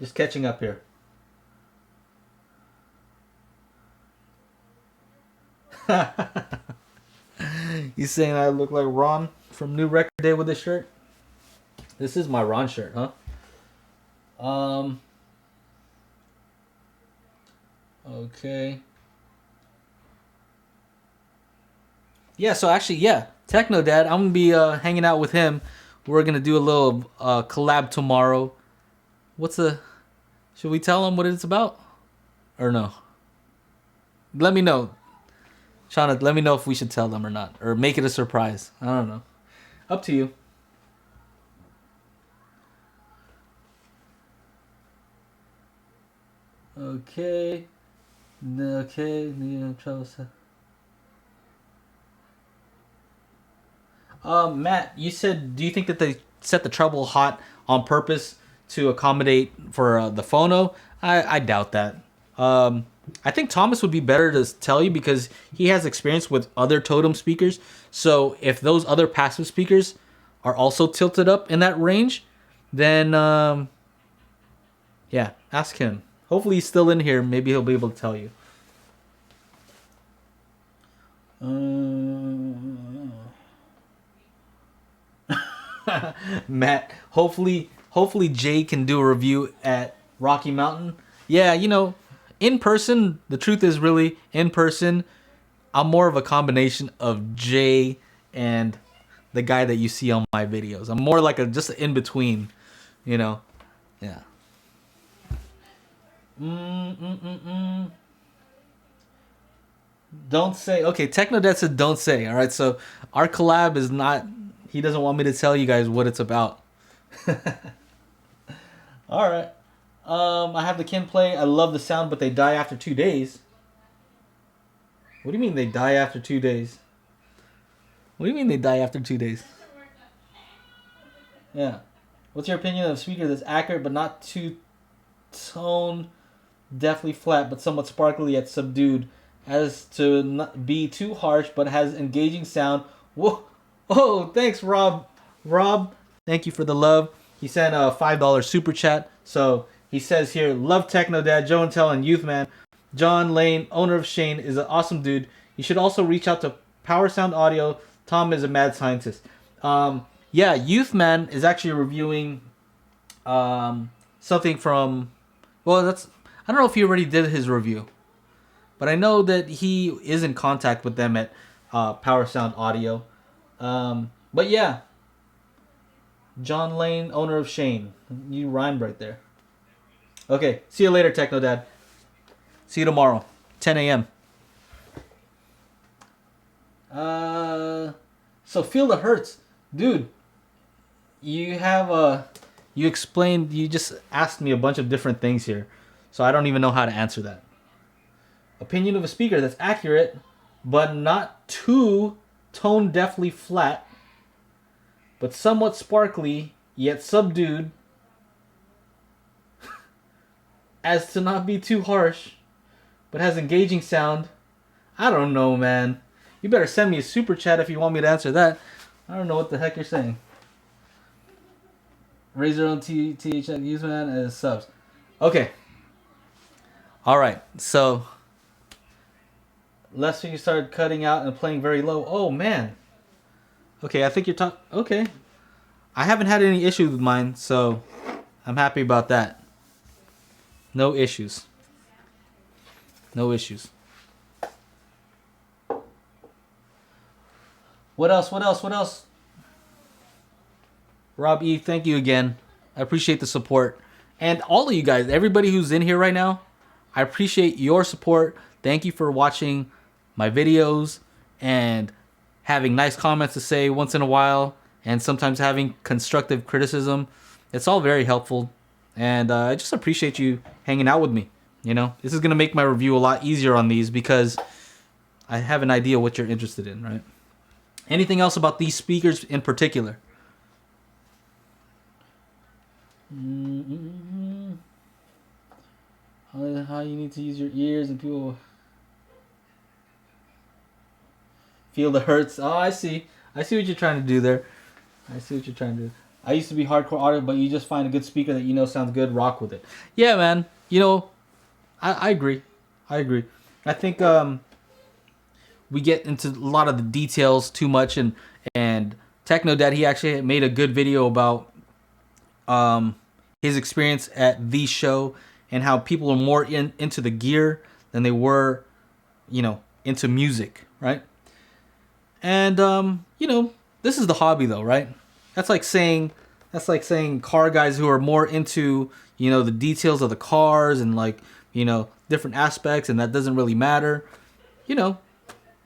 Just catching up here. You saying I look like Ron from New Record Day with this shirt? This is my Ron shirt, huh? Okay. Yeah, so actually, yeah, Techno Dad, I'm gonna be hanging out with him. We're gonna do a little collab tomorrow. Should we tell him what it's about? Or no? Let me know. Shauna, let me know if we should tell them or not. Or make it a surprise. I don't know. Up to you. Okay. Okay. Matt, you said, do you think that they set the treble hot on purpose to accommodate for the phono? I doubt that. I think Thomas would be better to tell you because he has experience with other totem speakers. So if those other passive speakers are also tilted up in that range, then yeah, ask him. Hopefully he's still in here. Maybe he'll be able to tell you. Matt, hopefully Jay can do a review at Rocky Mountain. Yeah, in person, the truth is really, in person, I'm more of a combination of Jay and the guy that you see on my videos. I'm more like just an in-between, Yeah. Don't say. Okay, Technodet said don't say. All right, so our collab is not... He doesn't want me to tell you guys what it's about. All right. I have the Kin Play. I love the sound, but they die after 2 days. What do you mean they die after 2 days? What do you mean they die after 2 days? Yeah. What's your opinion of a speaker that's accurate but not too tone, definitely flat but somewhat sparkly yet subdued, as to not be too harsh but has engaging sound? Whoa. Oh, thanks, Rob. Rob, thank you for the love. He sent a $5 super chat. So he says here, love Techno Dad, Joe and Tell, and Youth Man. John Lane, owner of Shane, is an awesome dude. You should also reach out to Power Sound Audio. Tom is a mad scientist. Yeah, Youth Man is actually reviewing something from... Well, I don't know if he already did his review. But I know that he is in contact with them at Power Sound Audio. But yeah, John Lane, owner of Shane. You rhymed right there. Okay, see you later, Techno Dad. See you tomorrow, 10 a.m. So feel the hurts, dude. You have you explained. You just asked me a bunch of different things here, so I don't even know how to answer that. Opinion of a speaker that's accurate, but not too tone deafly flat, but somewhat sparkly yet subdued, as to not be too harsh, but has engaging sound. I don't know, man. You better send me a super chat if you want me to answer that. I don't know what the heck you're saying. Raise your own TH use man as subs. Okay. All right. So, last week you started cutting out and playing very low. Oh man. Okay, I think you're talking. Okay. I haven't had any issues with mine, so I'm happy about that. No issues. No issues. What else? What else? What else? Rob E, thank you again. I appreciate the support. And all of you guys, everybody who's in here right now, I appreciate your support. Thank you for watching my videos and having nice comments to say once in a while, and sometimes having constructive criticism. It's all very helpful. And I just appreciate you hanging out with me. You know, this is going to make my review a lot easier on these because I have an idea what you're interested in, right? Anything else about these speakers in particular? How you need to use your ears and people feel the hurts. Oh, I see. I see what you're trying to do there. I see what you're trying to do. I used to be hardcore artist, but you just find a good speaker that you know sounds good, rock with it. Yeah, man. You know, I agree. I agree. I think we get into a lot of the details too much, and Techno Dad, he actually made a good video about his experience at the show and how people are more into the gear than they were, you know, into music, right? And you know, this is the hobby though, right? That's like saying car guys who are more into, you know, the details of the cars and like, you know, different aspects, and that doesn't really matter. You know,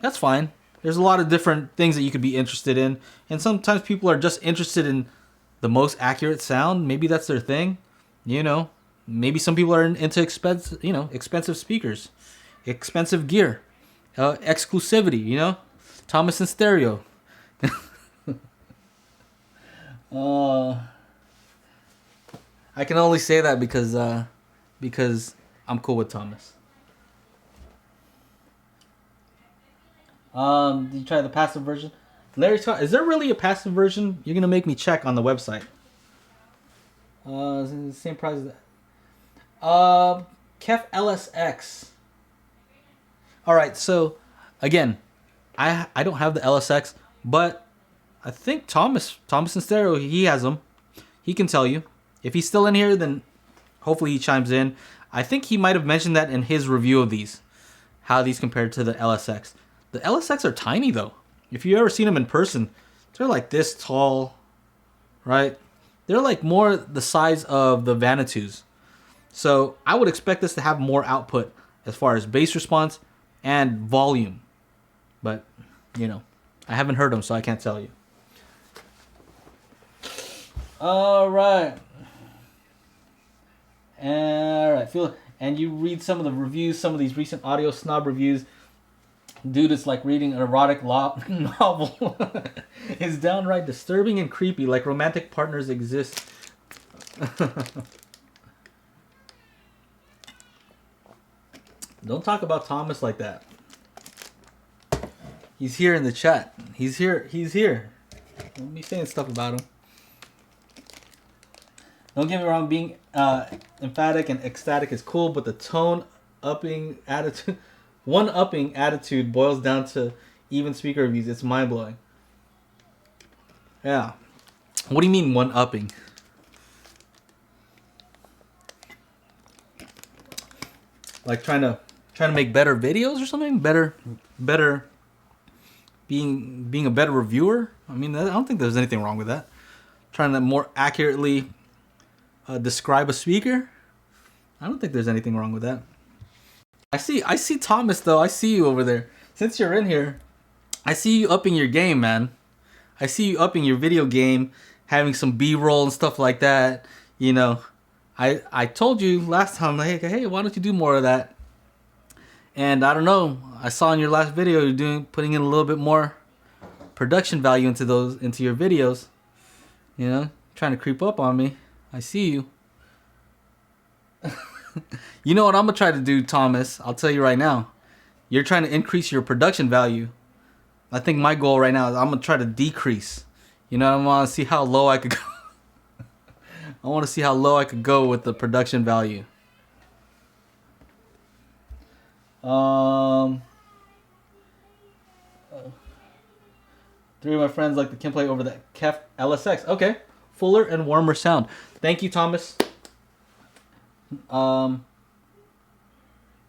that's fine. There's a lot of different things that you could be interested in, and sometimes people are just interested in the most accurate sound. Maybe that's their thing. You know, maybe some people are into expensive speakers, expensive gear, exclusivity. You know, Thomas and Stereo. I can only say that because I'm cool with Thomas. Did you try the passive version? Larry Scott, is there really a passive version? You're gonna make me check on the website. Is it the same price as that? Kef LSX. All right, so again, I don't have the LSX, but I think Thomas and Stereo, he has them. He can tell you. If he's still in here, then hopefully he chimes in. I think he might have mentioned that in his review of these, how these compared to the LSX. The LSX are tiny though. If you ever seen them in person, they're like this tall, right? They're like more the size of the Vanitus. So I would expect this to have more output as far as bass response and volume. But, you know, I haven't heard them, so I can't tell you. All right. And you read some of the reviews, some of these recent Audio Snob reviews. Dude, it's like reading an erotic novel. It's downright disturbing and creepy, like romantic partners exist. Don't talk about Thomas like that. He's here in the chat. He's here. Don't be saying stuff about him. Don't get me wrong, being emphatic and ecstatic is cool, but the one-upping attitude boils down to even speaker reviews. It's mind-blowing. Yeah. What do you mean one-upping? Like trying to make better videos or something? Better being a better reviewer? I mean, I don't think there's anything wrong with that. Trying to more accurately describe a speaker? I don't think there's anything wrong with that. I see Thomas though. I see you over there. Since you're in here, I see you upping your game, man. I see you upping your video game, having some B-roll and stuff like that. You know, I told you last time, like, hey, why don't you do more of that? And I don't know. I saw in your last video you're putting in a little bit more production value into your videos. You know, trying to creep up on me. I see you. You know what I'm gonna try to do, Thomas? I'll tell you right now. You're trying to increase your production value. I think my goal right now is I'm gonna try to decrease. You know, I want to see how low I could go. I want to see how low I could go with the production value. Three of my friends like the Kim play over the Kef LSX. Okay, fuller and warmer sound. Thank you, Thomas.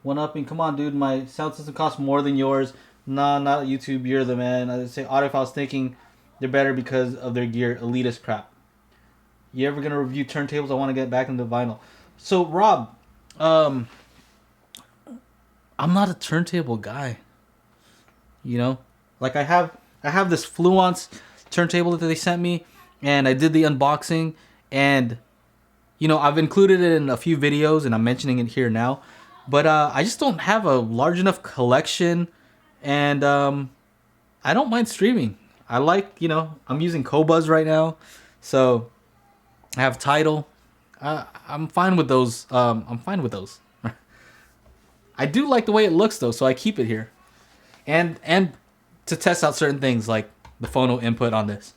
One upping. Come on, dude. My sound system costs more than yours. Nah, not YouTube. You're the man. I say Audiophile's thinking they're better because of their gear. Elitist crap. You ever gonna review turntables? I want to get back into vinyl. So Rob, I'm not a turntable guy. You know, like I have this Fluence turntable that they sent me, and I did the unboxing, and you know I've included it in a few videos, and I'm mentioning it here now, but I just don't have a large enough collection, and I don't mind streaming. I like, you know, I'm using Qobuz right now, so I have Tidal. I'm fine with those. I'm fine with those. I do like the way it looks though, so I keep it here, and to test out certain things like the phono input on this.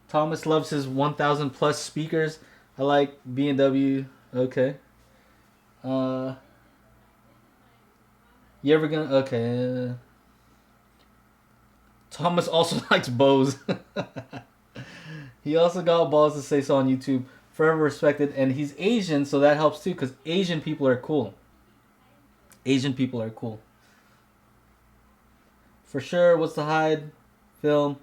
Thomas loves his 1,000 plus speakers. I like B&W. Okay. You ever gonna? Okay. Thomas also likes Bose. He also got balls to say so on YouTube. Forever respected, and he's Asian, so that helps too, because Asian people are cool. Asian people are cool. For sure, what's the hide? Film.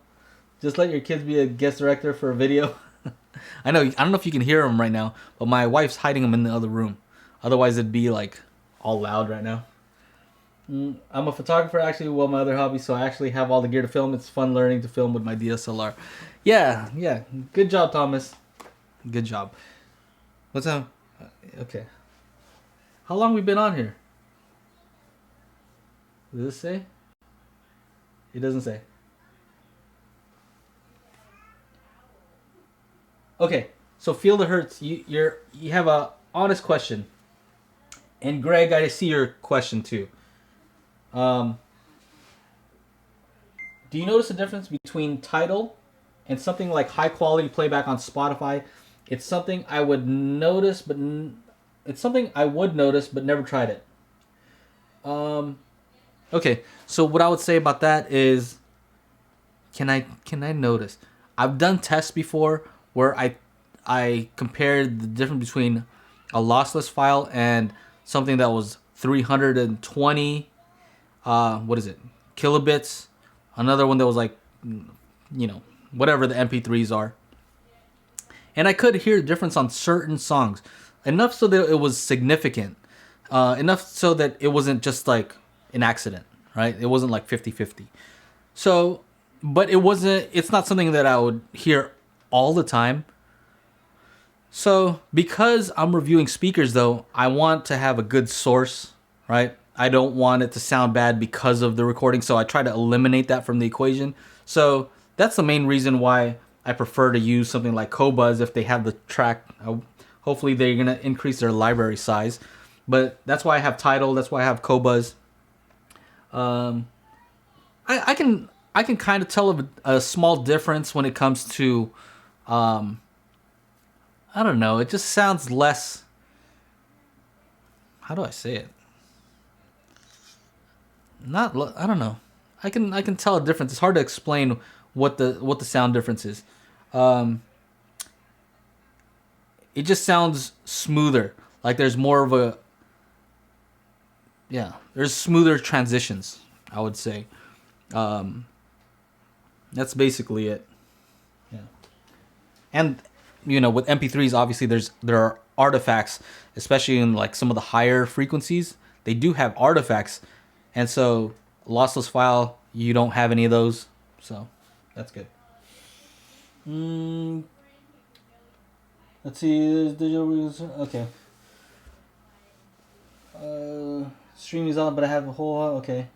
Just let your kids be a guest director for a video. I don't know if you can hear him right now, but my wife's hiding him in the other room. Otherwise, it'd be like all loud right now. I'm a photographer actually, well, my other hobby, so I actually have all the gear to film. It's fun learning to film with my DSLR. Yeah. Good job, Thomas. Good job. What's up? Okay. How long we been on here? Does it say? It doesn't say. Okay, so Feel the Hurts. You have a honest question, and Greg, I see your question too. Do you notice a difference between Tidal and something like high quality playback on Spotify? It's something I would notice, but never tried it. Okay, so what I would say about that is, can I notice? I've done tests before where I compared the difference between a lossless file and something that was 320 kilobits, another one that was like, you know, whatever the MP3s are. And I could hear the difference on certain songs, enough so that it was significant, enough so that it wasn't just like an accident, right? It wasn't like 50-50. So, but it's not something that I would hear all the time. So, because I'm reviewing speakers though, I want to have a good source, right? I don't want it to sound bad because of the recording, so I try to eliminate that from the equation. So, that's the main reason why I prefer to use something like Qobuz if they have the track. Hopefully they're going to increase their library size. But that's why I have Tidal, that's why I have Qobuz. I can kind of tell a small difference when it comes to I don't know, it just sounds less, how do I say it? I don't know. I can tell a difference. It's hard to explain what the sound difference is. It just sounds smoother. Like there's more of there's smoother transitions, I would say. That's basically it. Yeah. And you know, with MP3s, obviously there are artifacts, especially in like some of the higher frequencies. They do have artifacts, and so lossless file, you don't have any of those, so that's good. Let's see, digital. Okay. Streaming is on, but I have a whole. Okay.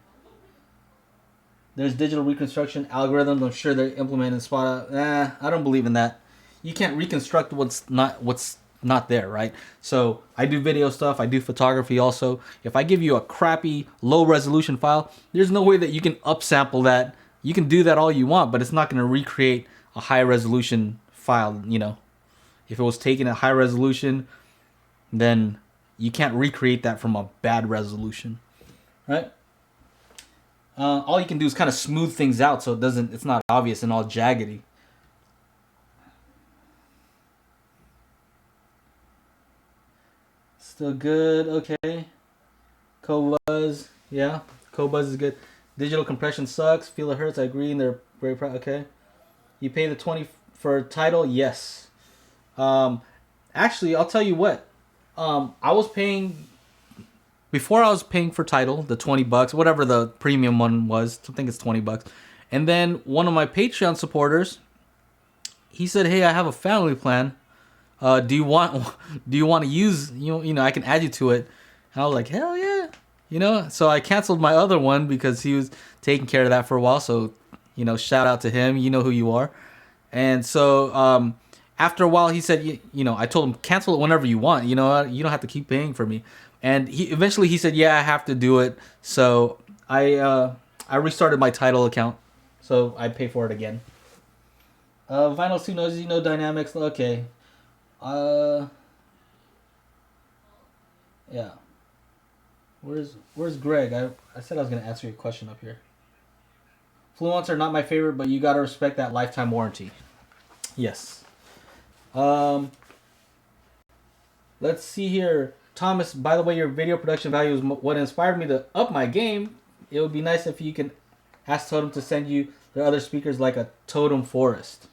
There's digital reconstruction algorithms. I'm sure they're implementing spot. I don't believe in that. You can't reconstruct what's not there, right? So I do video stuff. I do photography also. If I give you a crappy low resolution file, there's no way that you can upsample that. You can do that all you want, but it's not going to recreate a high resolution file. You know, if it was taken at high resolution, then you can't recreate that from a bad resolution, right? All you can do is kind of smooth things out so it's not obvious and all jaggedy. Still good, okay. Qobuz, yeah. Qobuz is good. Digital compression sucks. Feel it hurts. I agree, and they're very proud. Okay. You pay the 20 for Tidal? Yes. Actually, I'll tell you what. I was paying before. I was paying for Tidal, the $20, whatever the premium one was. I think it's $20. And then one of my Patreon supporters, he said, "Hey, I have a family plan. Do you want to use, you know, I can add you to it." And I was like, "Hell yeah." You know, so I canceled my other one because he was taking care of that for a while. So, you know, shout out to him. You know who you are. And so after a while, he said, you know, I told him, cancel it whenever you want. You know, you don't have to keep paying for me. And he eventually said, yeah, I have to do it. So I restarted my Tidal account. So I pay for it again. Vinyl 2 Noisy, no dynamics. Okay. Yeah. Where's Greg? I said I was gonna answer your question up here. Fluents are not my favorite, but you gotta respect that lifetime warranty. Yes. Let's see here. Thomas, by the way, your video production value is what inspired me to up my game. It would be nice if you can ask Totem to send you the other speakers like a Totem Forest.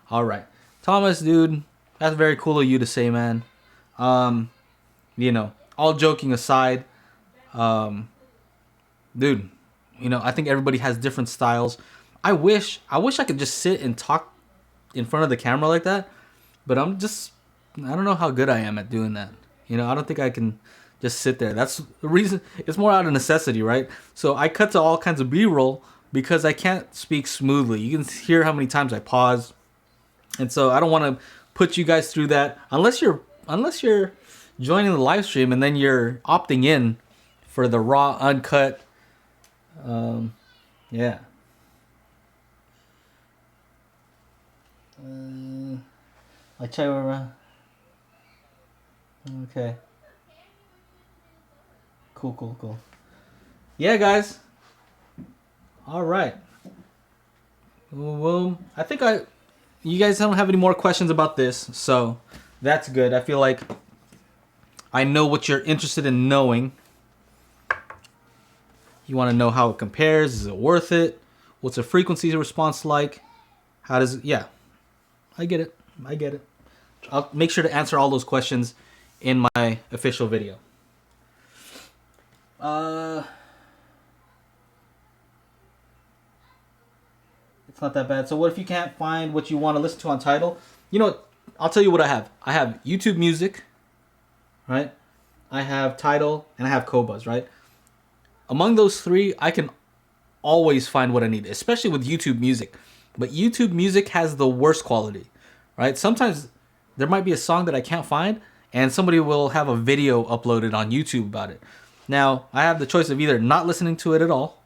All right. Thomas, dude, that's very cool of you to say, man. You know, all joking aside, dude, you know, I think everybody has different styles. I wish I could just sit and talk in front of the camera like that, but I don't know how good I am at doing that. You know, I don't think I can just sit there. That's the reason. It's more out of necessity, right? So I cut to all kinds of B-roll because I can't speak smoothly. You can hear how many times I pause. And so I don't want to put you guys through that unless you're joining the live stream and then you're opting in for the raw, uncut. Yeah. I try around. Okay. Cool. Yeah, guys. All right. Boom. I think you guys don't have any more questions about this, so that's good. I feel like I know what you're interested in knowing. You want to know how it compares. Is it worth it? What's the frequency response like? How does it? Yeah. I get it. I'll make sure to answer all those questions in my official video. It's not that bad. So what if you can't find what you want to listen to on Tidal? You know what? I'll tell you what I have. I have YouTube Music, right? I have Tidal, and I have Qobuz, right? Among those three, I can always find what I need, especially with YouTube Music. But YouTube Music has the worst quality, right? Sometimes there might be a song that I can't find, and somebody will have a video uploaded on YouTube about it. Now, I have the choice of either not listening to it at all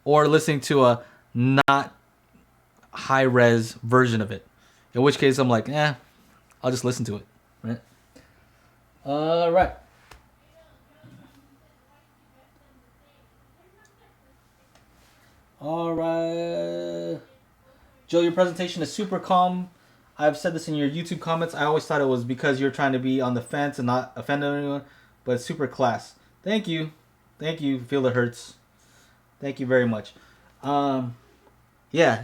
or listening to a not high-res version of it. In which case, I'm like, I'll just listen to it, right? All right. All right. Joe, your presentation is super calm. I've said this in your YouTube comments. I always thought it was because you're trying to be on the fence and not offend anyone, but it's super class. Thank you. Feel it hurts. Thank you very much. Yeah.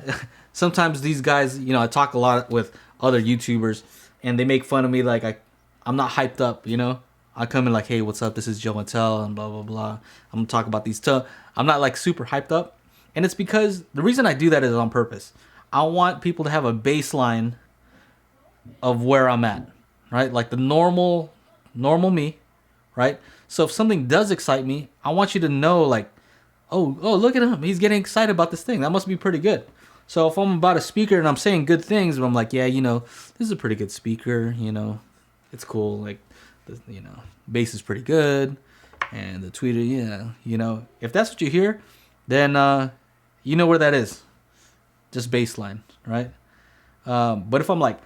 Sometimes these guys, you know, I talk a lot with other YouTubers, and they make fun of me like I'm not hyped up, you know. I come in like, hey, what's up? This is Joe and Tell, and blah blah blah. I'm gonna talk about these. I'm not like super hyped up, and it's because the reason I do that is on purpose. I want people to have a baseline of where I'm at, right? Like the normal me, right? So if something does excite me, I want you to know, like, oh, look at him. He's getting excited about this thing. That must be pretty good. So if I'm about a speaker and I'm saying good things, but I'm like, yeah, you know, this is a pretty good speaker, you know, it's cool. Like, you know, bass is pretty good. And the tweeter, yeah, you know, if that's what you hear, then you know where that is. Just baseline, right? But if I'm like,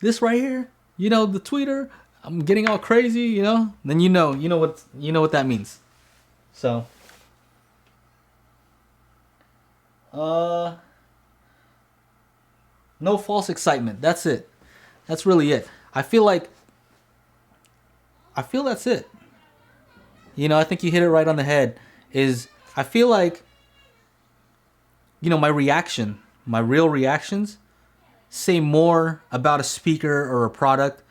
this right here, you know, the tweeter, I'm getting all crazy, you know, then you know what that means. So, no false excitement. That's it. That's really it. I feel that's it. You know, I think you hit it right on the head. I feel like, you know, my real reactions say more about a speaker or a product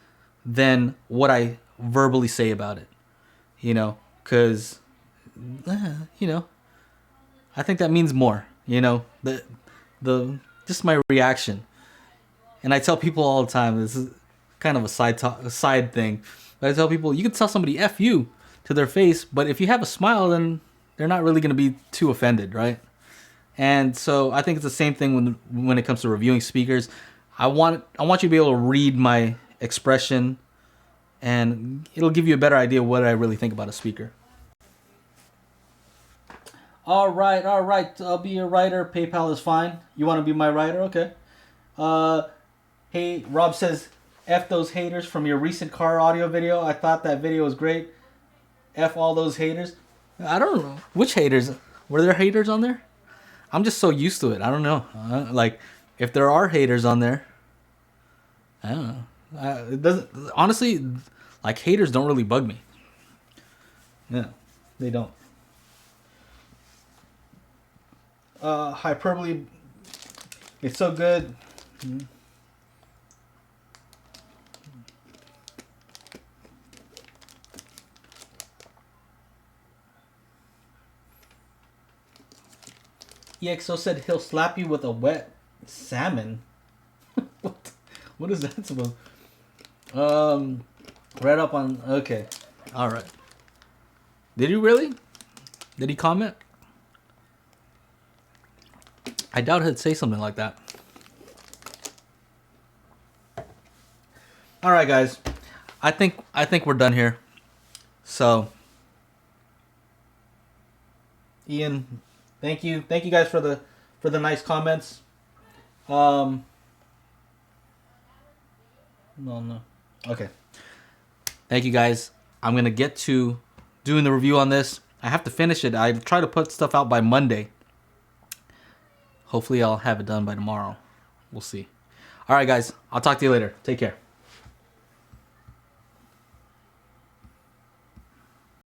than what I verbally say about it. You know, because, you know, I think that means more. You know, the just my reaction. And I tell people all the time, this is kind of a side thing, but I tell people, you can tell somebody F you to their face, but if you have a smile, then they're not really going to be too offended, right? And so I think it's the same thing when it comes to reviewing speakers. I want you to be able to read my expression, and it'll give you a better idea of what I really think about a speaker. All right. I'll be your writer. PayPal is fine. You want to be my writer? Okay. Hey, Rob says, F those haters from your recent car audio video. I thought that video was great. F all those haters. I don't know. Which haters? Were there haters on there? I'm just so used to it. I don't know. Like, if there are haters on there, I don't know. It doesn't. Honestly, like, haters don't really bug me. Yeah, they don't. Hyperbole. It's so good. EXO said he'll slap you with a wet salmon. What is that supposed? Read up on. Okay, all right. Did he really? Did he comment? I doubt he'd say something like that. All right, guys. I think we're done here. So, Ian, thank you guys for the nice comments. No. Okay. Thank you guys. I'm gonna get to doing the review on this. I have to finish it. I try to put stuff out by Monday. Hopefully I'll have it done by tomorrow. We'll see. All right, guys. I'll talk to you later. Take care.